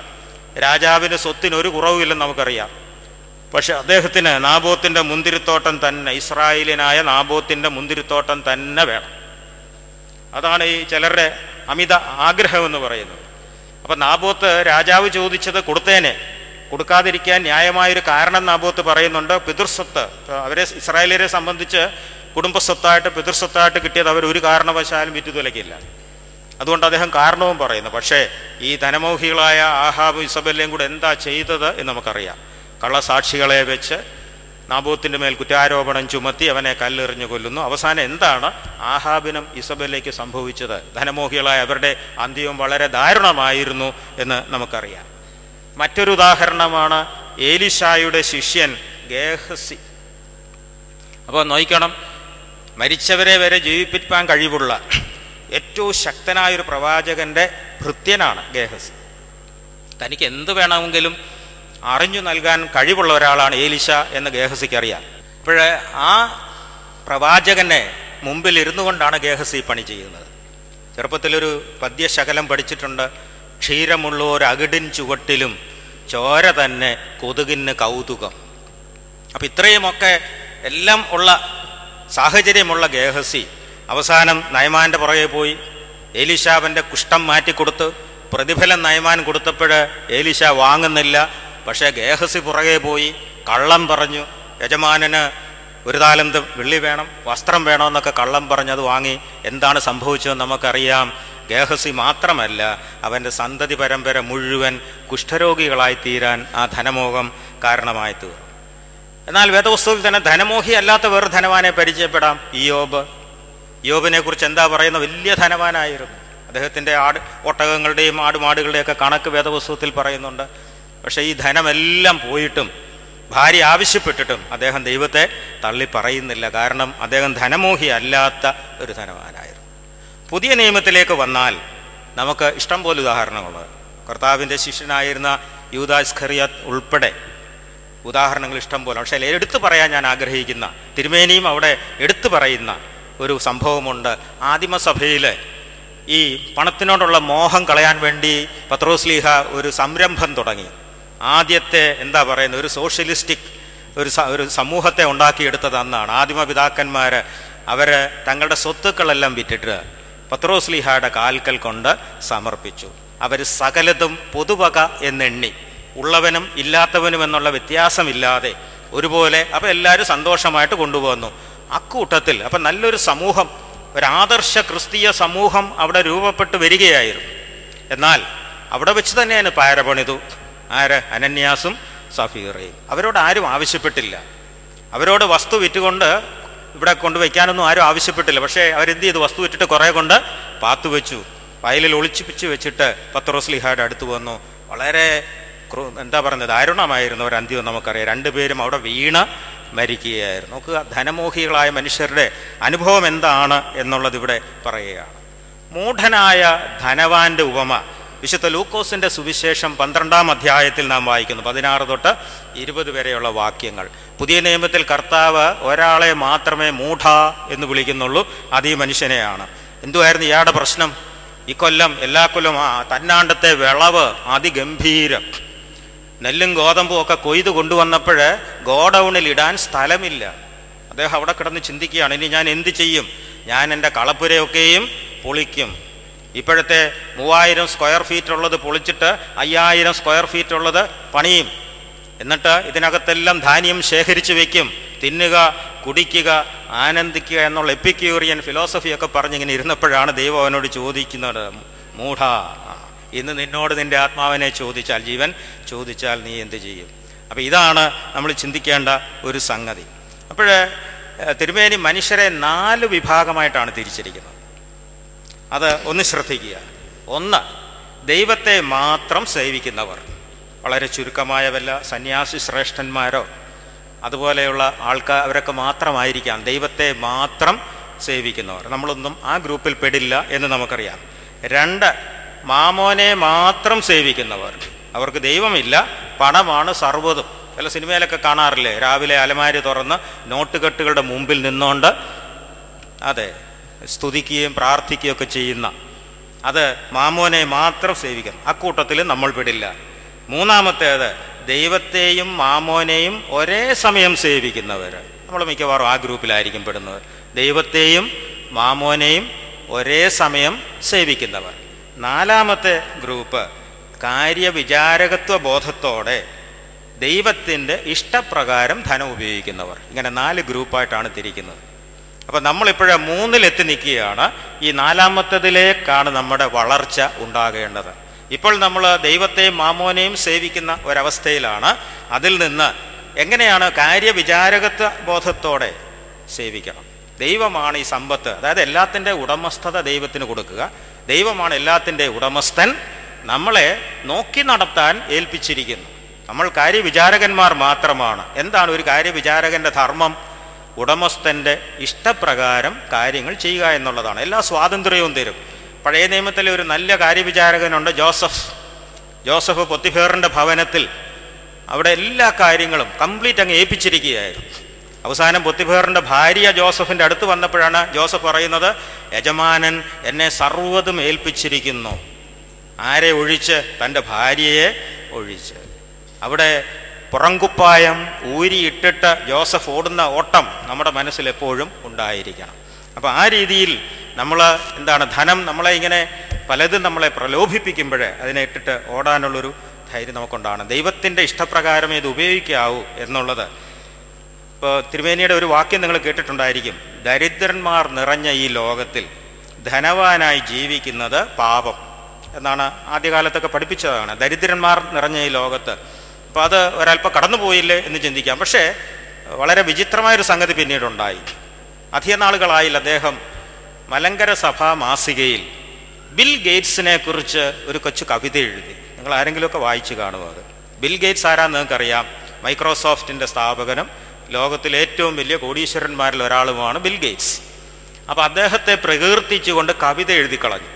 രാജാവിന് സ്വത്തിനൊരു കുറവുമില്ലെന്ന് നമുക്കറിയാം. പക്ഷെ അദ്ദേഹത്തിന് നാബോത്തിൻ്റെ മുന്തിരിത്തോട്ടം തന്നെ, ഇസ്രായേലിനായ നാബോത്തിൻ്റെ മുന്തിരിത്തോട്ടം തന്നെ വേണം. അതാണ് ഈ ചിലരുടെ അമിത ആഗ്രഹമെന്ന് പറയുന്നത്. അപ്പം നാബോത്ത് രാജാവ് ചോദിച്ചത് കൊടുത്തേനെ, കൊടുക്കാതിരിക്കാൻ ന്യായമായൊരു കാരണം നാബോത്ത് പറയുന്നുണ്ട്. പിതൃസ്വത്ത്, അവരെ ഇസ്രായേലിനെ സംബന്ധിച്ച് കുടുംബസ്വത്തായിട്ട് പിതൃസ്വത്തായിട്ട് കിട്ടിയത് അവർ ഒരു കാരണവശാലും വിറ്റുതുലയ്ക്കില്ല. അതുകൊണ്ട് അദ്ദേഹം കാരണവും പറയുന്നു. പക്ഷേ ഈ ധനമോഹികളായ ആഹാബും ഇസബെല്ലയും കൂടെ എന്താ ചെയ്തത് എന്ന് നമുക്കറിയാം. കള്ളസാക്ഷികളെ വെച്ച് നാബോത്തിൻ്റെ മേൽ കുറ്റാരോപണം ചുമത്തി അവനെ കല്ലെറിഞ്ഞു കൊല്ലുന്നു. അവസാനം എന്താണ് ആഹാബിനും ഇസബെല്ലയ്ക്ക് സംഭവിച്ചത്? ധനമോഹികളായ അവരുടെ അന്ത്യവും വളരെ ദാരുണമായിരുന്നു എന്ന് നമുക്കറിയാം. മറ്റൊരു ഉദാഹരണമാണ് ഏലിശായുടെ ശിഷ്യൻ ഗേഹസി. അപ്പോൾ നോക്കണം, മരിച്ചവരെ വരെ ജീവിപ്പിക്കാൻ കഴിവുള്ള ഏറ്റവും ശക്തനായൊരു പ്രവാചകൻ്റെ ഭൃത്യനാണ് ഗേഹസി. തനിക്ക് എന്ത് വേണമെങ്കിലും അറിഞ്ഞു നൽകാൻ കഴിവുള്ള ഒരാളാണ് ഏലിശ എന്ന് ഗേഹസിക്ക് അറിയാം. അപ്പോഴേ ആ പ്രവാചകനെ മുമ്പിൽ ഇരുന്നു കൊണ്ടാണ് ഗേഹസി പണി ചെയ്യുന്നത്. ചെറുപ്പത്തിലൊരു പദ്യശകലം പഠിച്ചിട്ടുണ്ട്. ക്ഷീരമുള്ളൊരു അകിടിൻ ചുവട്ടിലും ചോര തന്നെ കൊതുകിന് കൗതുകം. അപ്പം ഇത്രയുമൊക്കെ എല്ലാം ഉള്ള സാഹചര്യമുള്ള ഗേഹസി അവസാനം നയമാൻ്റെ പുറകെ പോയി ഏലിശാവിൻ്റെ കുഷ്ഠം മാറ്റിക്കൊടുത്ത് പ്രതിഫലം നയമാൻ കൊടുത്തപ്പോൾ ഏലിശ വാങ്ങുന്നില്ല. പക്ഷേ ഗേഹസി പുറകെ പോയി കള്ളം പറഞ്ഞു, യജമാനന് 1 താലന്ത് വെള്ളി വേണം, വസ്ത്രം വേണമെന്നൊക്കെ കള്ളം പറഞ്ഞത് വാങ്ങി. എന്താണ് സംഭവിച്ചതെന്ന് നമുക്കറിയാം. ഗേഹസി മാത്രമല്ല, അവൻ്റെ സന്തതി പരമ്പര മുഴുവൻ കുഷ്ഠരോഗികളായി തീരാൻ ആ ധനമോഹം കാരണമായി തീർന്നു. എന്നാൽ വേദപുസ്തകത്തിൽ തന്നെ ധനമോഹി അല്ലാത്ത വേറെ ധനവാനെ പരിചയപ്പെടാം. യോബിനെ കുറിച്ച് എന്താ പറയുന്നത്? വലിയ ധനവാനായിരുന്നു. അദ്ദേഹത്തിൻ്റെ ഒട്ടകങ്ങളുടെയും ആടുമാടുകളുടെയൊക്കെ കണക്ക് വേദപുസ്തകത്തിൽ പറയുന്നുണ്ട്. പക്ഷേ ഈ ധനമെല്ലാം പോയിട്ടും ഭാര്യ ആവശ്യപ്പെട്ടിട്ടും അദ്ദേഹം ദൈവത്തെ തള്ളി പറയുന്നില്ല. കാരണം അദ്ദേഹം ധനമോഹി അല്ലാത്ത ഒരു ധനവാനായിരുന്നു. പുതിയ നിയമത്തിലേക്ക് വന്നാൽ നമുക്ക് ഇഷ്ടം പോലെ ഉദാഹരണങ്ങളുണ്ട്. കർത്താവിൻ്റെ ശിഷ്യനായിരുന്ന യൂദാ ഇസ്കറിയോത്ത് ഉൾപ്പെടെ ഉദാഹരണങ്ങൾ ഇഷ്ടം പോലെ. പക്ഷേ എടുത്തു പറയാൻ ഞാൻ ആഗ്രഹിക്കുന്ന, തിരുമേനിയും അവിടെ എടുത്തു പറയുന്ന ഒരു സംഭവമുണ്ട്. ആദിമസഭയിൽ ഈ പണത്തിനോടുള്ള മോഹം കളയാൻ വേണ്ടി പത്രോസ്ലീഹ ഒരു സംരംഭം തുടങ്ങി. ആദ്യത്തെ എന്താ പറയുന്നത്, ഒരു സോഷ്യലിസ്റ്റിക് ഒരു സമൂഹത്തെ ഉണ്ടാക്കിയെടുത്തത് അന്നാണ്. ആദിമപിതാക്കന്മാർ അവർ തങ്ങളുടെ സ്വത്തുക്കളെല്ലാം വിറ്റിട്ട് പത്രോസ്ലീഹയുടെ കാൽക്കൽ കൊണ്ട് സമർപ്പിച്ചു. അവർ സകലതും പൊതുവക എന്നെണ്ണി, ഉള്ളവനും ഇല്ലാത്തവനും എന്നുള്ള വ്യത്യാസമില്ലാതെ ഒരുപോലെ അപ്പം എല്ലാവരും സന്തോഷമായിട്ട് കൊണ്ടുപോകുന്നു. അക്കൂട്ടത്തിൽ അപ്പം നല്ലൊരു സമൂഹം, ഒരു ആദർശ ക്രിസ്തീയ സമൂഹം അവിടെ രൂപപ്പെട്ടു വരികയായിരുന്നു. എന്നാൽ അവിടെ വെച്ച് തന്നെയാണ് പാര പണിതു. അനന്യാസും സഫീറയും. അവരോട് ആരും ആവശ്യപ്പെട്ടില്ല. അവരോട് വസ്തു വിറ്റുകൊണ്ട് ഇവിടെ കൊണ്ടുവയ്ക്കാനൊന്നും ആരും ആവശ്യപ്പെട്ടില്ല. പക്ഷേ അവരെന്ത് ചെയ്തു? വസ്തു വിറ്റിട്ട് കുറേ കൊണ്ട് പാത്തുവെച്ചു, വയലിൽ ഒളിച്ചിപ്പിച്ച് വെച്ചിട്ട് പത്രോസ്ലീഹയുടെ അടുത്ത് വന്നു. വളരെ എന്താ പറയുന്നത്, ദാരുണമായിരുന്നു ഒരു അന്ത്യം നമുക്കറിയാം. 2 പേരും അവിടെ വീണ് മരിക്കുകയായിരുന്നു. നോക്കുക, ധനമോഹികളായ മനുഷ്യരുടെ അനുഭവം എന്താണ് എന്നുള്ളത് ഇവിടെ പറയുകയാണ്. മൂഢനായ ധനവാന്റെ ഉപമ വിശുദ്ധ ലൂക്കോസിൻ്റെ സുവിശേഷം 12-ാം അധ്യായത്തിൽ നാം വായിക്കുന്നു. 16 തൊട്ട് 20 വരെയുള്ള വാക്യങ്ങൾ. പുതിയ നിയമത്തിൽ കർത്താവ് ഒരാളെ മാത്രമേ മൂഢ എന്ന് വിളിക്കുന്നുള്ളൂ, അത് ഈ മനുഷ്യനെയാണ്. എന്തുവായിരുന്നു ഇയാളുടെ പ്രശ്നം? ഇക്കൊല്ലം എല്ലാ കൊല്ലം തന്നാണ്ടത്തെ വിളവ് അതിഗംഭീരം, നെല്ലും ഗോതമ്പും ഒക്കെ കൊയ്ത് കൊണ്ടുവന്നപ്പോൾ ഗോഡൗണിൽ ഇടാൻ സ്ഥലമില്ല. അദ്ദേഹം അവിടെ കിടന്ന് ചിന്തിക്കുകയാണ്, ഇനി ഞാൻ എന്ത് ചെയ്യും? ഞാൻ എൻ്റെ കളപ്പുരയൊക്കെയും പൊളിക്കും. ഇപ്പോഴത്തെ 3000 സ്ക്വയർ ഫീറ്റ് ഉള്ളത് പൊളിച്ചിട്ട് 5000 സ്ക്വയർ ഫീറ്റ് ഉള്ളത് പണിയും. എന്നിട്ട് ഇതിനകത്തെല്ലാം ധാന്യം ശേഖരിച്ച് വയ്ക്കും. തിന്നുക, കുടിക്കുക, ആനന്ദിക്കുക എന്നുള്ള എപ്പിക്യൂറിയൻ ഫിലോസഫിയൊക്കെ പറഞ്ഞിങ്ങനെ ഇരുന്നപ്പോഴാണ് ദൈവം അവനോട് ചോദിക്കുന്നത്, മൂഢ, ഇന്ന് നിന്നോട് നിൻ്റെ ആത്മാവിനെ ചോദിച്ചാൽ, ജീവൻ ചോദിച്ചാൽ നീ എന്ത് ചെയ്യും? അപ്പോൾ ഇതാണ് നമ്മൾ ചിന്തിക്കേണ്ട ഒരു സംഗതി. അപ്പോൾ തിരുമേനി മനുഷ്യരെ 4 വിഭാഗമായിട്ടാണ് തിരിച്ചിരിക്കുന്നത്. അത് ഒന്ന് ശ്രദ്ധിക്കുക. ഒന്ന്, ദൈവത്തെ മാത്രം സേവിക്കുന്നവർ. വളരെ ചുരുക്കമായ വല്ല സന്യാസി ശ്രേഷ്ഠന്മാരോ അതുപോലെയുള്ള ആൾക്കാർ, അവരൊക്കെ മാത്രമായിരിക്കാം ദൈവത്തെ മാത്രം സേവിക്കുന്നവർ. നമ്മളൊന്നും ആ ഗ്രൂപ്പിൽ പെടില്ല എന്ന് നമുക്കറിയാം. 2, മാമോനെ മാത്രം സേവിക്കുന്നവർ. അവർക്ക് ദൈവമില്ല, പണമാണ് സർവ്വതും. ചില സിനിമയിലൊക്കെ കാണാറില്ലേ, രാവിലെ അലമാരി തുറന്ന് നോട്ടുകെട്ടുകളുടെ മുമ്പിൽ നിന്നുകൊണ്ട് അതെ സ്തുതിക്കുകയും പ്രാർത്ഥിക്കുകയൊക്കെ ചെയ്യുന്ന, അത് മാമോനെ മാത്രം സേവിക്കണം. അക്കൂട്ടത്തിൽ നമ്മൾ പെടില്ല. 3-മത്തേത്, ദൈവത്തെയും മാമോനെയും ഒരേ സമയം സേവിക്കുന്നവർ. നമ്മൾ മിക്കവാറും ആ ഗ്രൂപ്പിലായിരിക്കും പെടുന്നത്. ദൈവത്തെയും മാമോനെയും ഒരേ സമയം സേവിക്കുന്നവർ. 4-മത്തെ ഗ്രൂപ്പ്, കാര്യവിചാരകത്വ ബോധത്തോടെ ദൈവത്തിൻ്റെ ഇഷ്ടപ്രകാരം ധനം ഉപയോഗിക്കുന്നവർ. ഇങ്ങനെ 4 ഗ്രൂപ്പായിട്ടാണ് തിരിക്കുന്നത്. അപ്പം നമ്മളിപ്പോഴേ 3-ലെത്തി നിൽക്കുകയാണ്. ഈ 4-മത്തതിലേക്കാണ് നമ്മുടെ വളർച്ച ഉണ്ടാകേണ്ടത്. ഇപ്പോൾ നമ്മൾ ദൈവത്തെയും മാമോനെയും സേവിക്കുന്ന ഒരവസ്ഥയിലാണ്. അതിൽ നിന്ന് എങ്ങനെയാണ് കാര്യവിചാരകത്വ ബോധത്തോടെ സേവിക്കണം? ദൈവമാണ് ഈ സമ്പത്ത്, അതായത് എല്ലാത്തിൻ്റെ ഉടമസ്ഥത ദൈവത്തിന് കൊടുക്കുക. ദൈവമാണ് എല്ലാത്തിൻ്റെ ഉടമസ്ഥൻ. നമ്മളെ നോക്കി നടത്താൻ ഏൽപ്പിച്ചിരിക്കുന്നു. നമ്മൾ കാര്യവിചാരകന്മാർ മാത്രമാണ്. എന്താണ് ഒരു കാര്യവിചാരകൻ്റെ ധർമ്മം? ഉടമസ്ഥൻ്റെ ഇഷ്ടപ്രകാരം കാര്യങ്ങൾ ചെയ്യുക എന്നുള്ളതാണ്. എല്ലാ സ്വാതന്ത്ര്യവും തരും. പഴയ നിയമത്തിലെ ഒരു നല്ല കാര്യവിചാരകനുണ്ട്, ജോസഫ് പൊത്തിഫേറിൻ്റെ ഭവനത്തിൽ. അവിടെ എല്ലാ കാര്യങ്ങളും കംപ്ലീറ്റ് അങ്ങ് ഏൽപ്പിച്ചിരിക്കുകയായിരുന്നു. അവസാനം പൊത്തിഫേറിൻ്റെ ഭാര്യ ജോസഫിൻ്റെ അടുത്ത് വന്നപ്പോഴാണ് ജോസഫ് പറയുന്നത്, യജമാനൻ എന്നെ സർവ്വതും ഏൽപ്പിച്ചിരിക്കുന്നു. ആരെ ഒഴിച്ച്? തൻ്റെ ഭാര്യയെ ഒഴിച്ച്. അവിടെ പുറംകുപ്പായം ഊരിയിട്ടിട്ട് ജോസഫ് ഓടുന്ന ഓട്ടം നമ്മുടെ മനസ്സിൽ എപ്പോഴും ഉണ്ടായിരിക്കണം. അപ്പോൾ ആ രീതിയിൽ നമ്മൾ ധനം നമ്മളെ ഇങ്ങനെ പലതും നമ്മളെ പ്രലോഭിപ്പിക്കുമ്പോൾ അതിനെ ഇട്ടിട്ട് ഓടാനുള്ളൊരു ധൈര്യം നമുക്കുണ്ടാണ്. ദൈവത്തിൻ്റെ ഇഷ്ടപ്രകാരം ഇത് ഉപയോഗിക്കാവൂ എന്നുള്ളത്. ഇപ്പോൾ തിരുമേനിയുടെ ഒരു വാക്യം നിങ്ങൾ കേട്ടിട്ടുണ്ടായിരിക്കും, ദരിദ്രന്മാർ നിറഞ്ഞ ഈ ലോകത്തിൽ ധനവാനായി ജീവിക്കുന്നത് പാപം എന്നാണ് ആദ്യകാലത്തൊക്കെ പഠിപ്പിച്ചതാണ്. ദരിദ്രന്മാർ നിറഞ്ഞ ഈ ലോകത്ത്. അപ്പോൾ അത് ഒരല്പം കടന്നുപോയില്ലേ എന്ന് ചിന്തിക്കാം. പക്ഷേ വളരെ വിചിത്രമായൊരു സംഗതി പിന്നീടുണ്ടായി. അധിക നാളുകളായില്ല അദ്ദേഹം മലങ്കര സഭാ മാസികയിൽ ബിൽ ഗേറ്റ്സിനെ കുറിച്ച് ഒരു കൊച്ചു കവിത എഴുതി. നിങ്ങൾ ആരെങ്കിലുമൊക്കെ വായിച്ചു കാണുമോ? അത് ബിൽ ഗേറ്റ്സ് ആരാന്ന് നിങ്ങൾക്കറിയാം. മൈക്രോസോഫ്റ്റിൻ്റെ സ്ഥാപകനും ലോകത്തിലെ ഏറ്റവും വലിയ കോടീശ്വരന്മാരിൽ ഒരാളുമാണ് ബിൽ ഗേറ്റ്സ്. അപ്പോൾ അദ്ദേഹത്തെ പ്രകീർത്തിച്ചുകൊണ്ട് കവിത എഴുതി കളഞ്ഞു.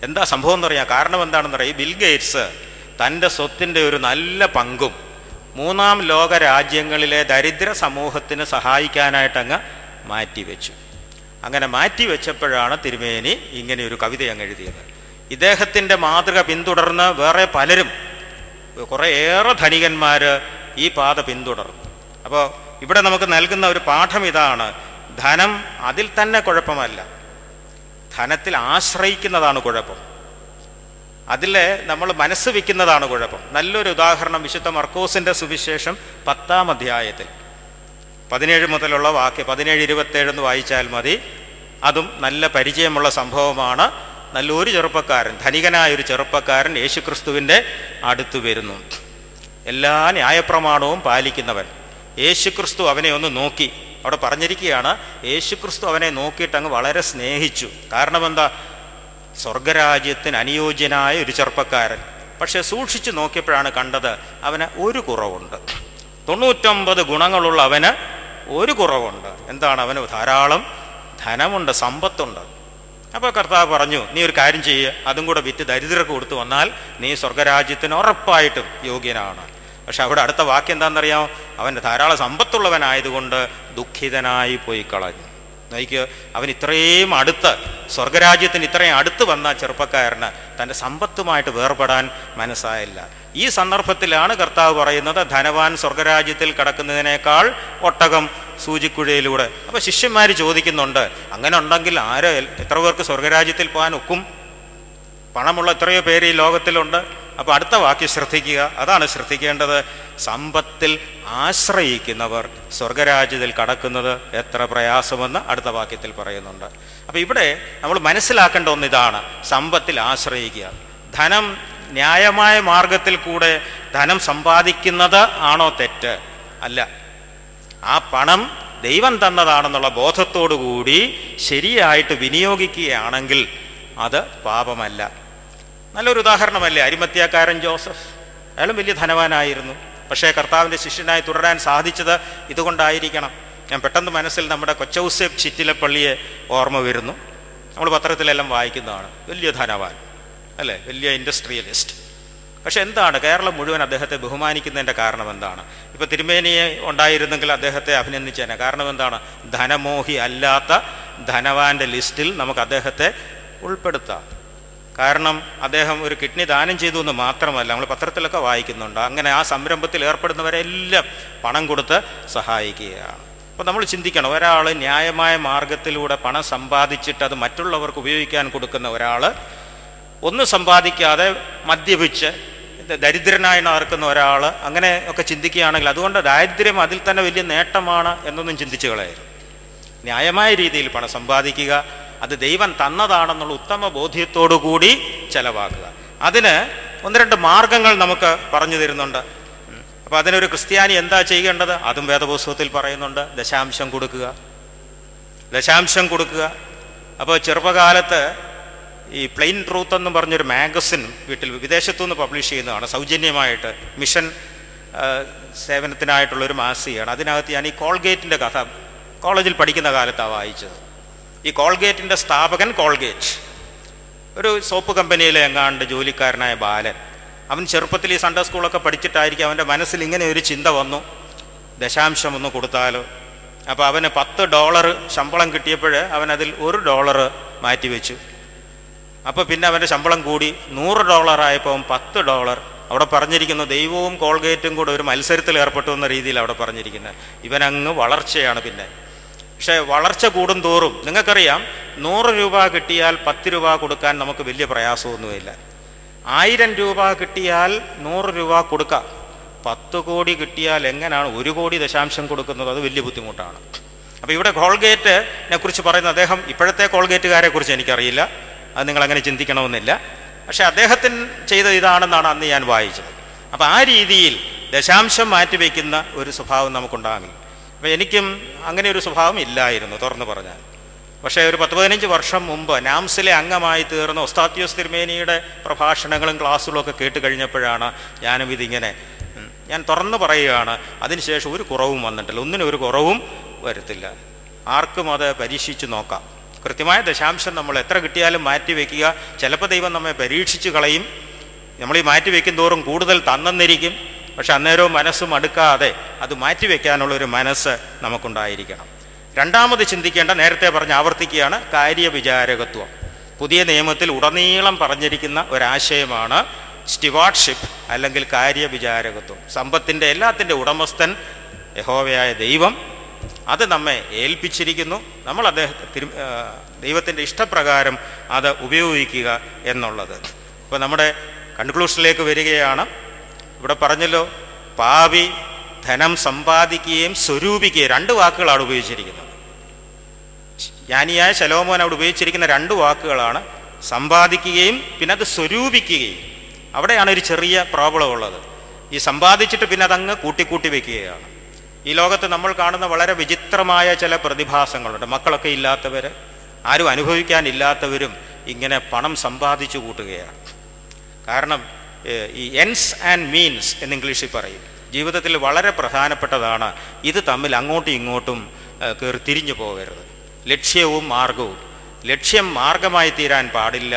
എന്താ സംഭവം എന്നറിയാം. കാരണം എന്താണെന്നറിയാം, ഈ ബിൽ ഗേറ്റ്സ് തൻ്റെ സ്വത്തിൻ്റെ ഒരു നല്ല പങ്കും 3-ാം ലോക രാജ്യങ്ങളിലെ ദരിദ്ര സമൂഹത്തിന് സഹായിക്കാനായിട്ടങ്ങ് മാറ്റിവെച്ചു. അങ്ങനെ മാറ്റിവെച്ചപ്പോഴാണ് തിരുമേനി ഇങ്ങനെ ഒരു കവിത അങ്ങ് എഴുതിയത്. ഇദ്ദേഹത്തിൻ്റെ മാതൃക പിന്തുടർന്ന് വേറെ പലരും, കുറേയേറെ ധനികന്മാർ ഈ പാത പിന്തുടർന്നു. അപ്പോൾ ഇവിടെ നമുക്ക് നൽകുന്ന ഒരു പാഠം ഇതാണ്, ധനം അതിൽ തന്നെ കുഴപ്പമല്ല, ധനത്തിൽ ആശ്രയിക്കുന്നതാണ് കുഴപ്പം. അതിൽ നമ്മൾ മനസ്സ് വയ്ക്കുന്നതാണ് കുഴപ്പം. നല്ലൊരു ഉദാഹരണം വിശുദ്ധ മർക്കോസിൻ്റെ സുവിശേഷം 10-ാം അധ്യായത്തിൽ 17 മുതലുള്ള വാക്യം 17-27 എന്ന് വായിച്ചാൽ മതി. അതും നല്ല പരിചയമുള്ള സംഭവമാണ്. നല്ലൊരു ചെറുപ്പക്കാരൻ, ധനികനായൊരു ചെറുപ്പക്കാരൻ യേശുക്രിസ്തുവിൻ്റെ അടുത്ത് വരുന്നു. എല്ലാ ന്യായപ്രമാണവും പാലിക്കുന്നവൻ. യേശുക്രിസ്തു അവനെ ഒന്ന് നോക്കി. അവിടെ പറഞ്ഞിരിക്കുകയാണ്, യേശുക്രിസ്തു അവനെ നോക്കിയിട്ട് അങ്ങ് വളരെ സ്നേഹിച്ചു. കാരണം എന്താ? സ്വർഗരാജ്യത്തിന് അനുയോജ്യനായ ഒരു ചെറുപ്പക്കാരൻ. പക്ഷെ സൂക്ഷിച്ചു നോക്കിയപ്പോഴാണ് കണ്ടത് അവന് ഒരു കുറവുണ്ട്. 99 ഗുണങ്ങളുള്ള അവന് ഒരു കുറവുണ്ട്. എന്താണ്? അവന് ധാരാളം ധനമുണ്ട്, സമ്പത്തുണ്ട്. അപ്പോൾ കർത്താവ് പറഞ്ഞു, നീ ഒരു കാര്യം ചെയ്യുക, അതും കൂടെ വിറ്റ് ദരിദ്രർക്ക് കൊടുത്തു വന്നാൽ നീ സ്വർഗരാജ്യത്തിന് ഉറപ്പായിട്ടും യോഗ്യനാണ്. പക്ഷെ അവിടെ അടുത്ത വാക്യം എന്താണെന്നറിയാമോ? അവൻ്റെ ധാരാളം സമ്പത്തുള്ളവനായതുകൊണ്ട് ദുഃഖിതനായി പോയി കളഞ്ഞു. നോക്കിയോ, അവൻ ഇത്രയും അടുത്ത്, സ്വർഗരാജ്യത്തിന് ഇത്രയും അടുത്ത് വന്ന ചെറുപ്പക്കാരന് തൻ്റെ സമ്പത്തുമായിട്ട് വേർപെടാൻ മനസ്സായില്ല. ഈ സന്ദർഭത്തിലാണ് കർത്താവ് പറയുന്നത്, ധനവാൻ സ്വർഗരാജ്യത്തിൽ കടക്കുന്നതിനേക്കാൾ ഒട്ടകം സൂചിക്കുഴയിലൂടെ. അപ്പോൾ ശിഷ്യന്മാർ ചോദിക്കുന്നുണ്ട്, അങ്ങനെ ഉണ്ടെങ്കിൽ എത്ര പേർക്ക് സ്വർഗരാജ്യത്തിൽ പോകാൻ ഒക്കും? പണമുള്ള എത്രയോ പേര് ഈ ലോകത്തിലുണ്ട്. അപ്പോൾ അടുത്ത വാക്യം ശ്രദ്ധിക്കുക, അതാണ് ശ്രദ്ധിക്കേണ്ടത്. സമ്പത്തിൽ ആശ്രയിക്കുന്നവർ സ്വർഗരാജ്യത്തിൽ കടക്കുന്നത് എത്ര പ്രയാസമെന്ന് അടുത്ത വാക്യത്തിൽ പറയുന്നുണ്ട്. അപ്പോൾ ഇവിടെ നമ്മൾ മനസ്സിലാക്കേണ്ട ഒന്നിതാണ്, സമ്പത്തിൽ ആശ്രയിക്കുക. ധനം ന്യായമായ മാർഗത്തിൽ കൂടെ ധനം സമ്പാദിക്കുന്നത് ആണോ തെറ്റ്? അല്ല. ആ പണം ദൈവം തന്നതാണെന്നുള്ള ബോധത്തോടു കൂടി ശരിയായിട്ട് വിനിയോഗിക്കുകയാണെങ്കിൽ അത് പാപമല്ല. നല്ലൊരു ഉദാഹരണമല്ലേ അരിമത്യാക്കാരൻ ജോസഫ്. അയാളും വലിയ ധനവാനായിരുന്നു. പക്ഷേ കർത്താവിൻ്റെ ശിഷ്യനായി തുടരാൻ സാധിച്ചത് ഇതുകൊണ്ടായിരിക്കണം. ഞാൻ പെട്ടെന്ന് മനസ്സിൽ നമ്മുടെ കൊച്ചൗസേപ്പ് ചിറ്റിലപ്പള്ളിയെ ഓർമ്മ വരുന്നു. നമ്മൾ പത്രത്തിലെല്ലാം വായിക്കുന്നതാണ്. വലിയ ധനവാൻ അല്ലേ, വലിയ ഇൻഡസ്ട്രിയലിസ്റ്റ്. പക്ഷെ എന്താണ് കേരളം മുഴുവൻ അദ്ദേഹത്തെ ബഹുമാനിക്കുന്നതിൻ്റെ കാരണം എന്താണ്? ഇപ്പോൾ തിരുമേനിയെ ഉണ്ടായിരുന്നെങ്കിൽ അദ്ദേഹത്തെ അഭിനന്ദിച്ചേനെ. കാരണം എന്താണ്? ധനമോഹി അല്ലാത്ത ധനവാന്റെ ലിസ്റ്റിൽ നമുക്ക് അദ്ദേഹത്തെ ഉൾപ്പെടുത്താം. കാരണം അദ്ദേഹം ഒരു കിഡ്നി ദാനം ചെയ്തു എന്ന് മാത്രമല്ല, നമ്മൾ പത്രത്തിലൊക്കെ വായിക്കുന്നുണ്ട്. അങ്ങനെ ആ സംരംഭത്തിൽ ഏർപ്പെടുന്നവരെല്ലാം പണം കൊടുത്ത് സഹായിക്കുകയാണ്. അപ്പോൾ നമ്മൾ ചിന്തിക്കണം, ഒരാൾ ന്യായമായ മാർഗത്തിലൂടെ പണം സമ്പാദിച്ചിട്ട് അത് മറ്റുള്ളവർക്ക് ഉപയോഗിക്കാൻ കൊടുക്കുന്ന ഒരാൾ, ഒന്നും സമ്പാദിക്കാതെ മദ്യപിച്ച് ദരിദ്രനായി നടക്കുന്ന ഒരാൾ, അങ്ങനെ ഒക്കെ ചിന്തിക്കുകയാണെങ്കിൽ അതുകൊണ്ട് ദാരിദ്ര്യം അതിൽ തന്നെ വലിയ നേട്ടമാണ് എന്നൊന്നും ചിന്തിച്ചു കളയരുത്. ന്യായമായ രീതിയിൽ പണം സമ്പാദിക്കുക, അത് ദൈവം തന്നതാണെന്നുള്ള ഉത്തമ ബോധ്യത്തോടു കൂടി ചെലവാക്കുക. അതിന് ഒന്ന് രണ്ട് മാർഗങ്ങൾ നമുക്ക് പറഞ്ഞു തരുന്നുണ്ട്. അപ്പോൾ അതിനൊരു ക്രിസ്ത്യാനി എന്താ ചെയ്യേണ്ടത്? അതും വേദപുസ്തകത്തിൽ പറയുന്നുണ്ട്. ദശാംശം കൊടുക്കുക, ദശാംശം കൊടുക്കുക. അപ്പോൾ ചെറുപ്പകാലത്ത് ഈ പ്ലെയിൻ ട്രൂത്ത് എന്ന് പറഞ്ഞൊരു മാഗസിൻ വീട്ടിൽ വിദേശത്തുനിന്ന് പബ്ലിഷ് ചെയ്യുന്നതാണ്, സൗജന്യമായിട്ട് മിഷൻ സേവനത്തിനായിട്ടുള്ളൊരു മാസികയാണ്. അതിനകത്ത് ഞാൻ ഈ കോൾഗേറ്റിൻ്റെ കഥ കോളേജിൽ പഠിക്കുന്ന കാലത്താണ് വായിച്ചത്. ഈ കോൾഗേറ്റിൻ്റെ സ്ഥാപകൻ കോൾഗേറ്റ് ഒരു സോപ്പ് കമ്പനിയിലെ എങ്ങാണ്ട് ജോലിക്കാരനായ ബാലൻ. അവൻ ചെറുപ്പത്തിൽ ഈ സൺഡേ സ്കൂളൊക്കെ പഠിച്ചിട്ടായിരിക്കും അവൻ്റെ മനസ്സിൽ ഇങ്ങനെ ഒരു ചിന്ത വന്നു, ദശാംശം ഒന്ന് കൊടുത്താലോ. അപ്പോൾ അവന് $10 ശമ്പളം കിട്ടിയപ്പോൾ അവനതിൽ $1 മാറ്റിവെച്ചു. അപ്പോൾ പിന്നെ അവൻ്റെ ശമ്പളം കൂടി $100 ആയപ്പോൾ $10. അവിടെ പറഞ്ഞിരിക്കുന്നു ദൈവവും കോൾഗേറ്റും കൂടെ ഒരു മത്സരത്തിൽ ഏർപ്പെട്ടു എന്ന രീതിയിൽ അവിടെ പറഞ്ഞിരിക്കുന്നത്. ഇവനങ്ങ് വളർച്ചയാണ്. പിന്നെ പക്ഷേ വളർച്ച കൂടും തോറും നിങ്ങൾക്കറിയാം, 100 രൂപ കിട്ടിയാൽ 10 രൂപ കൊടുക്കാൻ നമുക്ക് വലിയ പ്രയാസമൊന്നുമില്ല. 1000 രൂപ കിട്ടിയാൽ 100 രൂപ കൊടുക്കാം. 10 കോടി കിട്ടിയാൽ എങ്ങനെയാണ് 1 കോടി ദശാംശം കൊടുക്കുന്നത്? അത് വലിയ ബുദ്ധിമുട്ടാണ്. അപ്പോൾ ഇവിടെ കോൾഗേറ്റിനെ കുറിച്ച് പറയുന്ന അദ്ദേഹം, ഇപ്പോഴത്തെ കോൾഗേറ്റുകാരെ കുറിച്ച് എനിക്കറിയില്ല, അത് നിങ്ങളങ്ങനെ ചിന്തിക്കണമെന്നില്ല. പക്ഷെ അദ്ദേഹത്തിന് ചെയ്ത ഇതാണെന്നാണ് അന്ന് ഞാൻ വായിച്ചത്. അപ്പോൾ ആ രീതിയിൽ ദശാംശം മാറ്റിവെക്കുന്ന ഒരു സ്വഭാവം നമുക്കുണ്ടാകില്ല. അപ്പോൾ എനിക്കും അങ്ങനെ ഒരു സ്വഭാവം ഇല്ലായിരുന്നു, തുറന്നു പറഞ്ഞാൽ. പക്ഷേ ഒരു 10-15 വർഷം മുമ്പ് നാംസിലെ അംഗമായി തീർന്ന ഒസ്താത്യോസ് തിരുമേനിയുടെ പ്രഭാഷണങ്ങളും ക്ലാസ്സുകളും ഒക്കെ കേട്ട് കഴിഞ്ഞപ്പോഴാണ് ഞാനും ഇതിങ്ങനെ ഞാൻ തുറന്നു പറയുകയാണ്. അതിനുശേഷം ഒരു കുറവും വന്നിട്ടില്ല, ഒന്നിനും ഒരു കുറവും വരുത്തില്ല. ആർക്കും അത് പരീക്ഷിച്ച് നോക്കാം. കൃത്യമായ ദശാംശം നമ്മൾ എത്ര കിട്ടിയാലും മാറ്റിവെക്കുക. ചിലപ്പോൾ ദൈവം നമ്മെ പരീക്ഷിച്ച് കളയും. നമ്മൾ ഈ മാറ്റിവെക്കും തോറും കൂടുതൽ തന്നെന്നിരിക്കും. പക്ഷെ അന്നേരവും മനസ്സ് മടുക്കാതെ അത് മാറ്റിവെക്കാനുള്ളൊരു മനസ്സ് നമുക്കുണ്ടായിരിക്കണം. രണ്ടാമത് ചിന്തിക്കേണ്ട, നേരത്തെ പറഞ്ഞ് ആവർത്തിക്കുകയാണ്, കാര്യവിചാരകത്വം. പുതിയ നിയമത്തിൽ ഉടനീളം പറഞ്ഞിരിക്കുന്ന ഒരാശയമാണ് സ്റ്റിവാർഡ്ഷിപ്പ് അല്ലെങ്കിൽ കാര്യവിചാരകത്വം. സമ്പത്തിൻ്റെ എല്ലാത്തിൻ്റെ ഉടമസ്ഥൻ യഹോവയായ ദൈവം. അത് നമ്മെ ഏൽപ്പിച്ചിരിക്കുന്നു. നമ്മൾ ദൈവത്തിൻ്റെ ഇഷ്ടപ്രകാരം അത് ഉപയോഗിക്കുക എന്നുള്ളത്. ഇപ്പോൾ നമ്മുടെ കൺക്ലൂഷനിലേക്ക് വരികയാണ്. ഇവിടെ പറഞ്ഞല്ലോ, പാപി ധനം സമ്പാദിക്കുകയും സ്വരൂപിക്കുകയും, 2 വാക്കുകളാണ് ഉപയോഗിച്ചിരിക്കുന്നത്. ജ്ഞാനിയായ ശലോമോൻ അവിടെ ഉപയോഗിച്ചിരിക്കുന്ന 2 വാക്കുകളാണ്, സമ്പാദിക്കുകയും പിന്നെ അത് സ്വരൂപിക്കുകയും. അവിടെയാണ് ഒരു ചെറിയ പ്രോബ്ലം ഉള്ളത്. ഈ സമ്പാദിച്ചിട്ട് പിന്നെ അതങ്ങ് കൂട്ടിക്കൂട്ടി വയ്ക്കുകയാണ്. ഈ ലോകത്ത് നമ്മൾ കാണുന്ന വളരെ വിചിത്രമായ ചില പ്രതിഭാസങ്ങളുണ്ട്. മക്കളൊക്കെ ഇല്ലാത്തവർ, ആരും അനുഭവിക്കാനില്ലാത്തവരും ഇങ്ങനെ പണം സമ്പാദിച്ചു കൂട്ടുകയാണ്. കാരണം ഈ എൻസ് ആൻഡ് മീൻസ് എന്ന് ഇംഗ്ലീഷിൽ പറയും. ജീവിതത്തിൽ വളരെ പ്രധാനപ്പെട്ടതാണ്. ഇത് തമ്മിൽ അങ്ങോട്ടും ഇങ്ങോട്ടും കയറി തിരിഞ്ഞു പോകരുത്. ലക്ഷ്യവും മാർഗവും. ലക്ഷ്യം മാർഗമായി തീരാൻ പാടില്ല,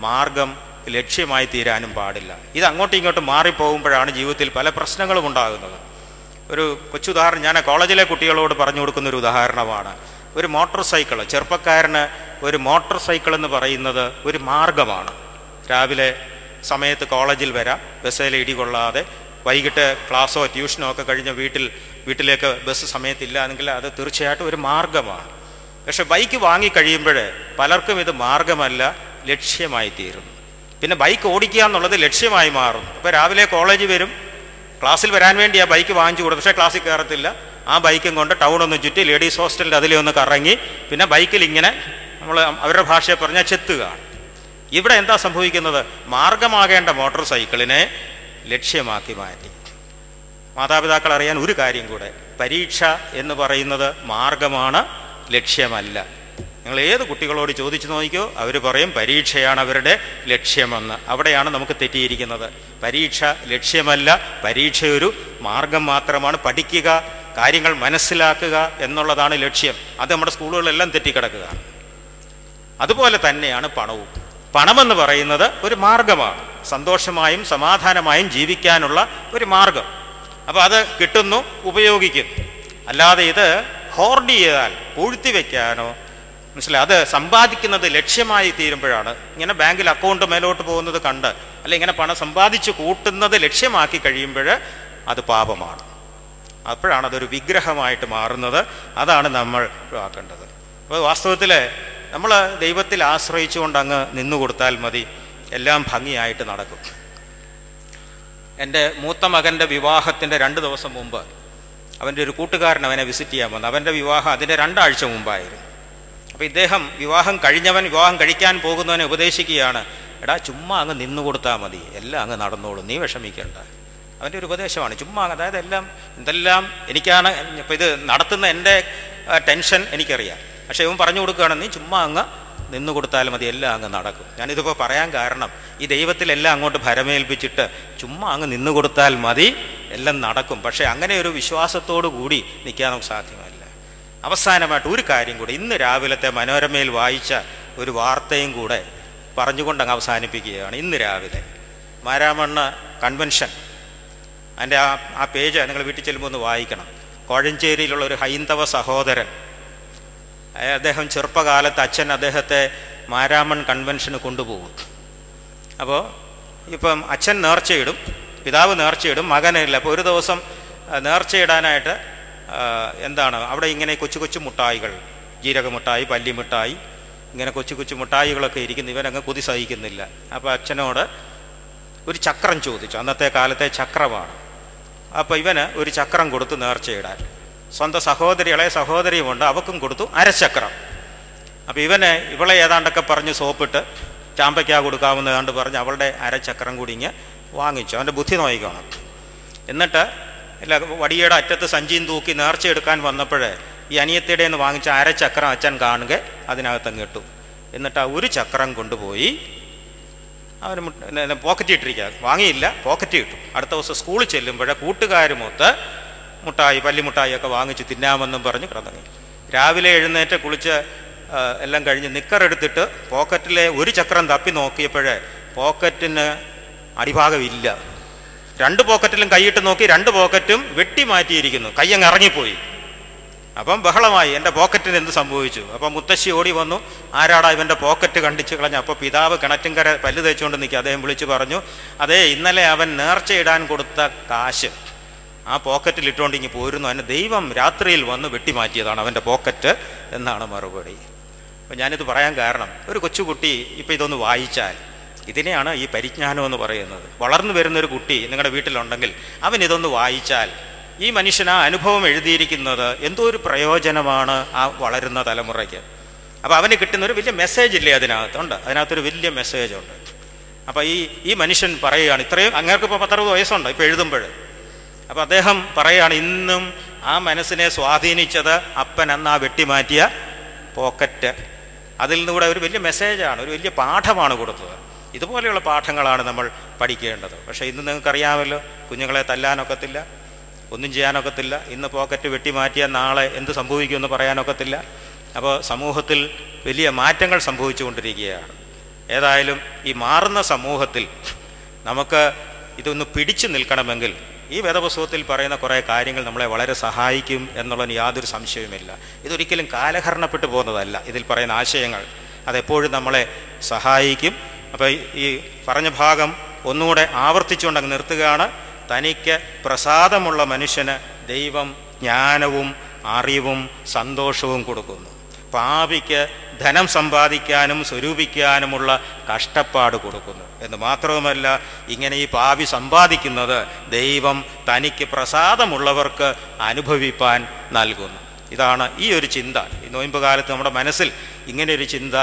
മാർഗം ലക്ഷ്യമായി തീരാനും പാടില്ല. ഇത് അങ്ങോട്ടും ഇങ്ങോട്ടും മാറിപ്പോകുമ്പോഴാണ് ജീവിതത്തിൽ പല പ്രശ്നങ്ങളും ഉണ്ടാകുന്നത്. ഒരു കൊച്ചുദാഹരണം ഞാൻ കോളേജിലെ കുട്ടികളോട് പറഞ്ഞു കൊടുക്കുന്നൊരു ഉദാഹരണമാണ്. ഒരു മോട്ടോർ സൈക്കിൾ, ചെറുപ്പക്കാരന് ഒരു മോട്ടോർ സൈക്കിൾ എന്ന് പറയുന്നത് ഒരു മാർഗമാണ്. രാവിലെ സമയത്ത് കോളേജിൽ വരാം, ബസ്സിൽ ഇടികൊള്ളാതെ. വൈകിട്ട് ക്ലാസ്സോ ട്യൂഷനോ ഒക്കെ കഴിഞ്ഞ് വീട്ടിലേക്ക് ബസ് സമയത്തില്ല എങ്കിൽ അത് തീർച്ചയായിട്ടും ഒരു മാർഗമാണ്. പക്ഷെ ബൈക്ക് വാങ്ങിക്കഴിയുമ്പോൾ പലർക്കും ഇത് മാർഗമല്ല, ലക്ഷ്യമായി തീരുന്നു. പിന്നെ ബൈക്ക് ഓടിക്കുക എന്നുള്ളത് ലക്ഷ്യമായി മാറും. അപ്പോൾ രാവിലെ കോളേജിൽ വരും, ക്ലാസ്സിൽ വരാൻ വേണ്ടി ആ ബൈക്ക് വാങ്ങിച്ചു കൊടുത്തു, പക്ഷേ ക്ലാസ്സിൽ കയറത്തില്ല. ആ ബൈക്കും കൊണ്ട് ടൗണൊന്ന് ചുറ്റി ലേഡീസ് ഹോസ്റ്റലിൻ്റെ അതിലെ ഒന്ന് കറങ്ങി പിന്നെ ബൈക്കിൽ ഇങ്ങനെ നമ്മൾ അവരുടെ ഭാഷയെ പറഞ്ഞാൽ ചെത്തുകയാണ്. ഇവിടെ എന്താ സംഭവിക്കുന്നത്? മാർഗമാകേണ്ട മോട്ടോർ സൈക്കിളിനെ ലക്ഷ്യമാക്കി മാറ്റി. മാതാപിതാക്കൾ അറിയാൻ ഒരു കാര്യം കൂടെ, പരീക്ഷ എന്ന് പറയുന്നത് മാർഗമാണ്, ലക്ഷ്യമല്ല. നിങ്ങൾ ഏത് കുട്ടികളോട് ചോദിച്ചു നോക്കിയോ, അവർ പറയും പരീക്ഷയാണ് അവരുടെ ലക്ഷ്യമെന്ന്. അവിടെയാണ് നമുക്ക് തെറ്റിയിരിക്കുന്നത്. പരീക്ഷ ലക്ഷ്യമല്ല, പരീക്ഷ ഒരു മാർഗം മാത്രമാണ്. പഠിക്കുക, കാര്യങ്ങൾ മനസ്സിലാക്കുക എന്നുള്ളതാണ് ലക്ഷ്യം. അത് നമ്മുടെ സ്കൂളുകളിലെല്ലാം തെറ്റിക്കിടക്കുക. അതുപോലെ തന്നെയാണ് പണവും. പണമെന്ന് പറയുന്നത് ഒരു മാർഗമാണ്, സന്തോഷമായും സമാധാനമായും ജീവിക്കാനുള്ള ഒരു മാർഗം. അപ്പോൾ അത് കിട്ടുന്നു, ഉപയോഗിക്കുന്നു. അല്ലാതെ ഇത് ഹോർഡ് ചെയ്താൽ, പൂഴ്ത്തി വയ്ക്കാനോ, മനസ്സിലായി, അത് സമ്പാദിക്കുന്നത് ലക്ഷ്യമായി തീരുമ്പോഴാണ്. ഇങ്ങനെ ബാങ്കിൽ അക്കൗണ്ട് മേലോട്ട് പോകുന്നത് കണ്ട്, അല്ലെ ഇങ്ങനെ പണം സമ്പാദിച്ച് കൂട്ടുന്നത് ലക്ഷ്യമാക്കി കഴിയുമ്പോൾ അത് പാപമാണ്. അപ്പോഴാണ് അതൊരു വിഗ്രഹമായിട്ട് മാറുന്നത്. അതാണ് നമ്മൾ ഒഴിവാക്കേണ്ടത്. അപ്പോൾ വാസ്തവത്തിൽ നമ്മൾ ദൈവത്തിൽ ആശ്രയിച്ചുകൊണ്ട് അങ്ങ് നിന്നുകൊടുത്താൽ മതി, എല്ലാം ഭംഗിയായിട്ട് നടക്കും. എൻ്റെ മൂത്ത മകൻ്റെ വിവാഹത്തിൻ്റെ 2 ദിവസം മുമ്പ് അവൻ്റെ ഒരു കൂട്ടുകാരൻ അവനെ വിസിറ്റ് ചെയ്യാൻ വന്നു. അവൻ്റെ വിവാഹം അതിൻ്റെ 2 ആഴ്ച മുമ്പായിരുന്നു. അപ്പോൾ ഇദ്ദേഹം വിവാഹം കഴിഞ്ഞവൻ വിവാഹം കഴിക്കാൻ പോകുന്നവനെ ഉപദേശിക്കുകയാണ്, എടാ ചുമ്മാ അങ്ങ് നിന്നു കൊടുത്താൽ മതി, എല്ലാം അങ്ങ് നടന്നോളും, നീ വിഷമിക്കേണ്ട. അവൻ്റെ ഒരു ഉപദേശമാണ്. ചുമ്മാ, അതായത് എന്തെല്ലാം എനിക്കാണ് ഇപ്പം ഇത് നടത്തുന്ന എൻ്റെ ടെൻഷൻ എനിക്കറിയാം. പക്ഷേ ഇവൻ പറഞ്ഞു കൊടുക്കുകയാണ്, നീ ചുമ്മാ അങ്ങ് നിന്നു കൊടുത്താൽ മതി, എല്ലാം അങ്ങ് നടക്കും. ഞാനിതിപ്പോൾ പറയാൻ കാരണം, ഈ ദൈവത്തിലെല്ലാം അങ്ങോട്ട് ഭരമേൽപ്പിച്ചിട്ട് ചുമ്മാ അങ്ങ് നിന്നു കൊടുത്താൽ മതി, എല്ലാം നടക്കും. പക്ഷേ അങ്ങനെ ഒരു വിശ്വാസത്തോടു കൂടി നിൽക്കാൻ നമുക്ക് സാധ്യമല്ല. അവസാനമായിട്ട് ഒരു കാര്യം കൂടെ, ഇന്ന് രാവിലത്തെ മനോരമയിൽ വായിച്ച ഒരു വാർത്തയും കൂടെ പറഞ്ഞുകൊണ്ട് അങ്ങ് അവസാനിപ്പിക്കുകയാണ്. ഇന്ന് രാവിലെ മാരാമണ്ണ് കൺവെൻഷൻ, അതിൻ്റെ ആ പേജ് നിങ്ങൾ വീട്ടിൽ ചെല്ലുമ്പോൾ ഒന്ന് വായിക്കണം. കോഴഞ്ചേരിയിലുള്ള ഒരു ഹൈന്ദവ സഹോദരൻ, അദ്ദേഹം ചെറുപ്പകാലത്ത് അച്ഛൻ അദ്ദേഹത്തെ മാരാമൺ കൺവെൻഷന് കൊണ്ടുപോകും. അപ്പോൾ ഇപ്പം അച്ഛൻ നേർച്ചയിടും, പിതാവ് നേർച്ചയിടും, മകനില്ല. അപ്പോൾ ഒരു ദിവസം നേർച്ചയിടാനായിട്ട് അവിടെ ഇങ്ങനെ കൊച്ചു കൊച്ചു മുട്ടായികൾ, ജീരകമിഠായി, പല്ലിമിഠായി, ഇങ്ങനെ കൊച്ചു കൊച്ചു മുട്ടായികളൊക്കെ ഇരിക്കുന്നു. ഇവനങ്ങ് കൊതി സഹിക്കുന്നില്ല. അപ്പോൾ അച്ഛനോട് ഒരു ചക്രം ചോദിച്ചു. അന്നത്തെ കാലത്തെ ചക്രമാണ്. അപ്പോൾ ഇവന് ഒരു ചക്രം കൊടുത്തു നേർച്ചയിടാൻ. സ്വന്തം ഇളയ സഹോദരിയുമുണ്ട്, അവക്കും കൊടുത്തു അരച്ചക്രം. അപ്പോൾ ഇവളെ ഏതാണ്ടൊക്കെ പറഞ്ഞ് സോപ്പിട്ട് ചാമ്പയ്ക്ക കൊടുക്കാവുന്നതാണ്ട് പറഞ്ഞ് അവളുടെ അരച്ചക്രം കൂടി ഇങ്ങ് വാങ്ങിച്ചു. അവൻ്റെ ബുദ്ധി നോക്കിക്കണം. എന്നിട്ട് വടിയുടെ അറ്റത്ത് സഞ്ചിയും തൂക്കി നേർച്ച എടുക്കാൻ വന്നപ്പോൾ ഈ അനിയത്തിയുടെ നിന്ന് വാങ്ങിച്ച അരച്ചക്രം അച്ഛൻ കാണുക അതിനകത്തങ്ങ് ഇട്ടു. എന്നിട്ട് ആ ഒരു ചക്രം കൊണ്ടുപോയി അവന് പോക്കറ്റ് ഇട്ടിരിക്കുക. വാങ്ങിയില്ല, പോക്കറ്റ് ഇട്ടു. അടുത്ത ദിവസം സ്കൂളിൽ ചെല്ലുമ്പോഴേ കൂട്ടുകാരുമൊത്ത് മുട്ടായി, പല്ലിമുട്ടായി ഒക്കെ വാങ്ങിച്ച് തിന്നാമെന്നും പറഞ്ഞ് കിടന്നു. രാവിലെ എഴുന്നേറ്റ് കുളിച്ച് എല്ലാം കഴിഞ്ഞ് നിക്കറെടുത്തിട്ട് പോക്കറ്റിലെ ഒരു ചക്രം തപ്പി നോക്കിയപ്പോഴേ പോക്കറ്റിന് അടിഭാഗമില്ല. 2 പോക്കറ്റിലും കൈയിട്ട് നോക്കി, 2 പോക്കറ്റും വെട്ടി മാറ്റിയിരിക്കുന്നു. കയ്യങ്ങ് ഇറങ്ങിപ്പോയി. അപ്പം ബഹളമായി, എൻ്റെ പോക്കറ്റിന് എന്ത് സംഭവിച്ചു? അപ്പം മുത്തശ്ശി ഓടി വന്നു, ആരാടാ ഇവൻ്റെ പോക്കറ്റ് കണ്ടിച്ച് കളഞ്ഞു? അപ്പോൾ പിതാവ് കിണറ്റിൻകര പല്ല് തേച്ചുകൊണ്ട് നിൽക്കുക. അദ്ദേഹം വിളിച്ച് പറഞ്ഞു, അതേ ഇന്നലെ അവൻ നേർച്ചയിടാൻ കൊടുത്ത കാശ് ആ പോക്കറ്റിൽ ഇട്ടുകൊണ്ട് ഇങ്ങ് പോരുന്നു, അവന് ദൈവം രാത്രിയിൽ വന്ന് വെട്ടിമാറ്റിയതാണ് അവൻ്റെ പോക്കറ്റ് എന്നാണ് മറുപടി. അപ്പം ഞാനിത് പറയാൻ കാരണം, ഒരു കൊച്ചുകുട്ടി ഇപ്പം ഇതൊന്ന് വായിച്ചാൽ, ഇതിനെയാണ് ഈ പരിജ്ഞാനം എന്ന് പറയുന്നത്. വളർന്നു വരുന്നൊരു കുട്ടി നിങ്ങളുടെ വീട്ടിലുണ്ടെങ്കിൽ അവൻ ഇതൊന്ന് വായിച്ചാൽ, ഈ മനുഷ്യൻ ആ അനുഭവം എഴുതിയിരിക്കുന്നത് എന്തോ ഒരു പ്രയോജനമാണ് ആ വളരുന്ന തലമുറയ്ക്ക്. അപ്പോൾ അവന് കിട്ടുന്നൊരു വലിയ മെസ്സേജ് ഇല്ലേ അതിനകത്തുണ്ട്, അതിനകത്തൊരു വലിയ മെസ്സേജ് ഉണ്ട്. അപ്പോൾ ഈ മനുഷ്യൻ പറയുകയാണ്, ഇത്രയും അങ്ങേർക്ക് ഇപ്പോൾ 10-60 വയസ്സുണ്ട് ഇപ്പോൾ എഴുതുമ്പോൾ. അപ്പോൾ അദ്ദേഹം പറയുകയാണ്, ഇന്നും ആ മനസ്സിനെ സ്വാധീനിച്ചത് അപ്പൻ അന്ന് ആ വെട്ടിമാറ്റിയ പോക്കറ്റ്. അതിൽ നിന്നുകൂടെ ഒരു വലിയ മെസ്സേജാണ്, ഒരു വലിയ പാഠമാണ് കൊടുത്തത്. ഇതുപോലെയുള്ള പാഠങ്ങളാണ് നമ്മൾ പഠിക്കേണ്ടത്. പക്ഷേ ഇന്ന് നിങ്ങൾക്കറിയാമല്ലോ, കുഞ്ഞുങ്ങളെ തല്ലാനൊക്കത്തില്ല, ഒന്നും ചെയ്യാനൊക്കത്തില്ല. ഇന്ന് പോക്കറ്റ് വെട്ടിമാറ്റിയാൽ നാളെ എന്ത് സംഭവിക്കുമെന്ന് പറയാനൊക്കത്തില്ല. അപ്പോൾ സമൂഹത്തിൽ വലിയ മാറ്റങ്ങൾ സംഭവിച്ചുകൊണ്ടിരിക്കുകയാണ്. ഏതായാലും ഈ മാറുന്ന സമൂഹത്തിൽ നമുക്ക് ഇതൊന്ന് പിടിച്ചു നിൽക്കണമെങ്കിൽ ഈ വേദപുസ്തകത്തിൽ പറയുന്ന കുറേ കാര്യങ്ങൾ നമ്മളെ വളരെ സഹായിക്കും എന്നുള്ളതിന് യാതൊരു സംശയവുമില്ല. ഇതൊരിക്കലും കാലഹരണപ്പെട്ടു പോകുന്നതല്ല. ഇതിൽ പറയുന്ന ആശയങ്ങൾ അതെപ്പോഴും നമ്മളെ സഹായിക്കും. അപ്പോൾ ഈ പറഞ്ഞ ഭാഗം ഒന്നുകൂടെ ആവർത്തിച്ചുകൊണ്ട് അങ്ങ് നിർത്തുകയാണ്. തനിക്ക് പ്രസാദമുള്ള മനുഷ്യന് ദൈവം ജ്ഞാനവും അറിവും സന്തോഷവും കൊടുക്കുന്നു. പാപിക്ക് ധനം സമ്പാദിക്കാനും സ്വരൂപിക്കാനുമുള്ള കഷ്ടപ്പാട് കൊടുക്കുന്നു എന്ന് മാത്രവുമല്ല, ഇങ്ങനെ ഈ പാപി സമ്പാദിക്കുന്നത് ദൈവം തനിക്ക് പ്രസാദമുള്ളവർക്ക് അനുഭവിപ്പാൻ നൽകുന്നു. ഇതാണ് ഈ ഒരു ചിന്ത. ഈ നോയമ്പ് കാലത്ത് നമ്മുടെ മനസ്സിൽ ഇങ്ങനെയൊരു ചിന്ത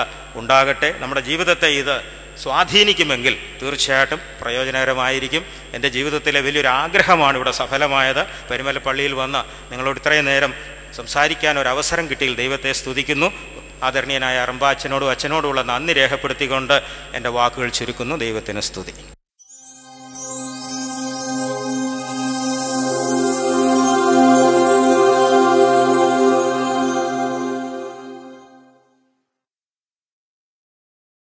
ഉണ്ടാകട്ടെ. നമ്മുടെ ജീവിതത്തെ ഇത് സ്വാധീനിക്കുമെങ്കിൽ തീർച്ചയായിട്ടും പ്രയോജനകരമായിരിക്കും. എൻ്റെ ജീവിതത്തിലെ വലിയൊരു ആഗ്രഹമാണ് ഇവിടെ സഫലമായത്. പരുമലപ്പള്ളിയിൽ വന്ന് നിങ്ങളോട് ഇത്രയും നേരം സംസാരിക്കാൻ ഒരു അവസരം കിട്ടിയിൽ ദൈവത്തെ സ്തുതിക്കുന്നു. ആദരണീയനായ അറമ്പാച്ചനോടും അച്ഛനോടുമുള്ള നന്ദി രേഖപ്പെടുത്തിക്കൊണ്ട് എൻ്റെ വാക്കുകൾ ചുരുക്കുന്നു. ദൈവത്തിന് സ്തുതി.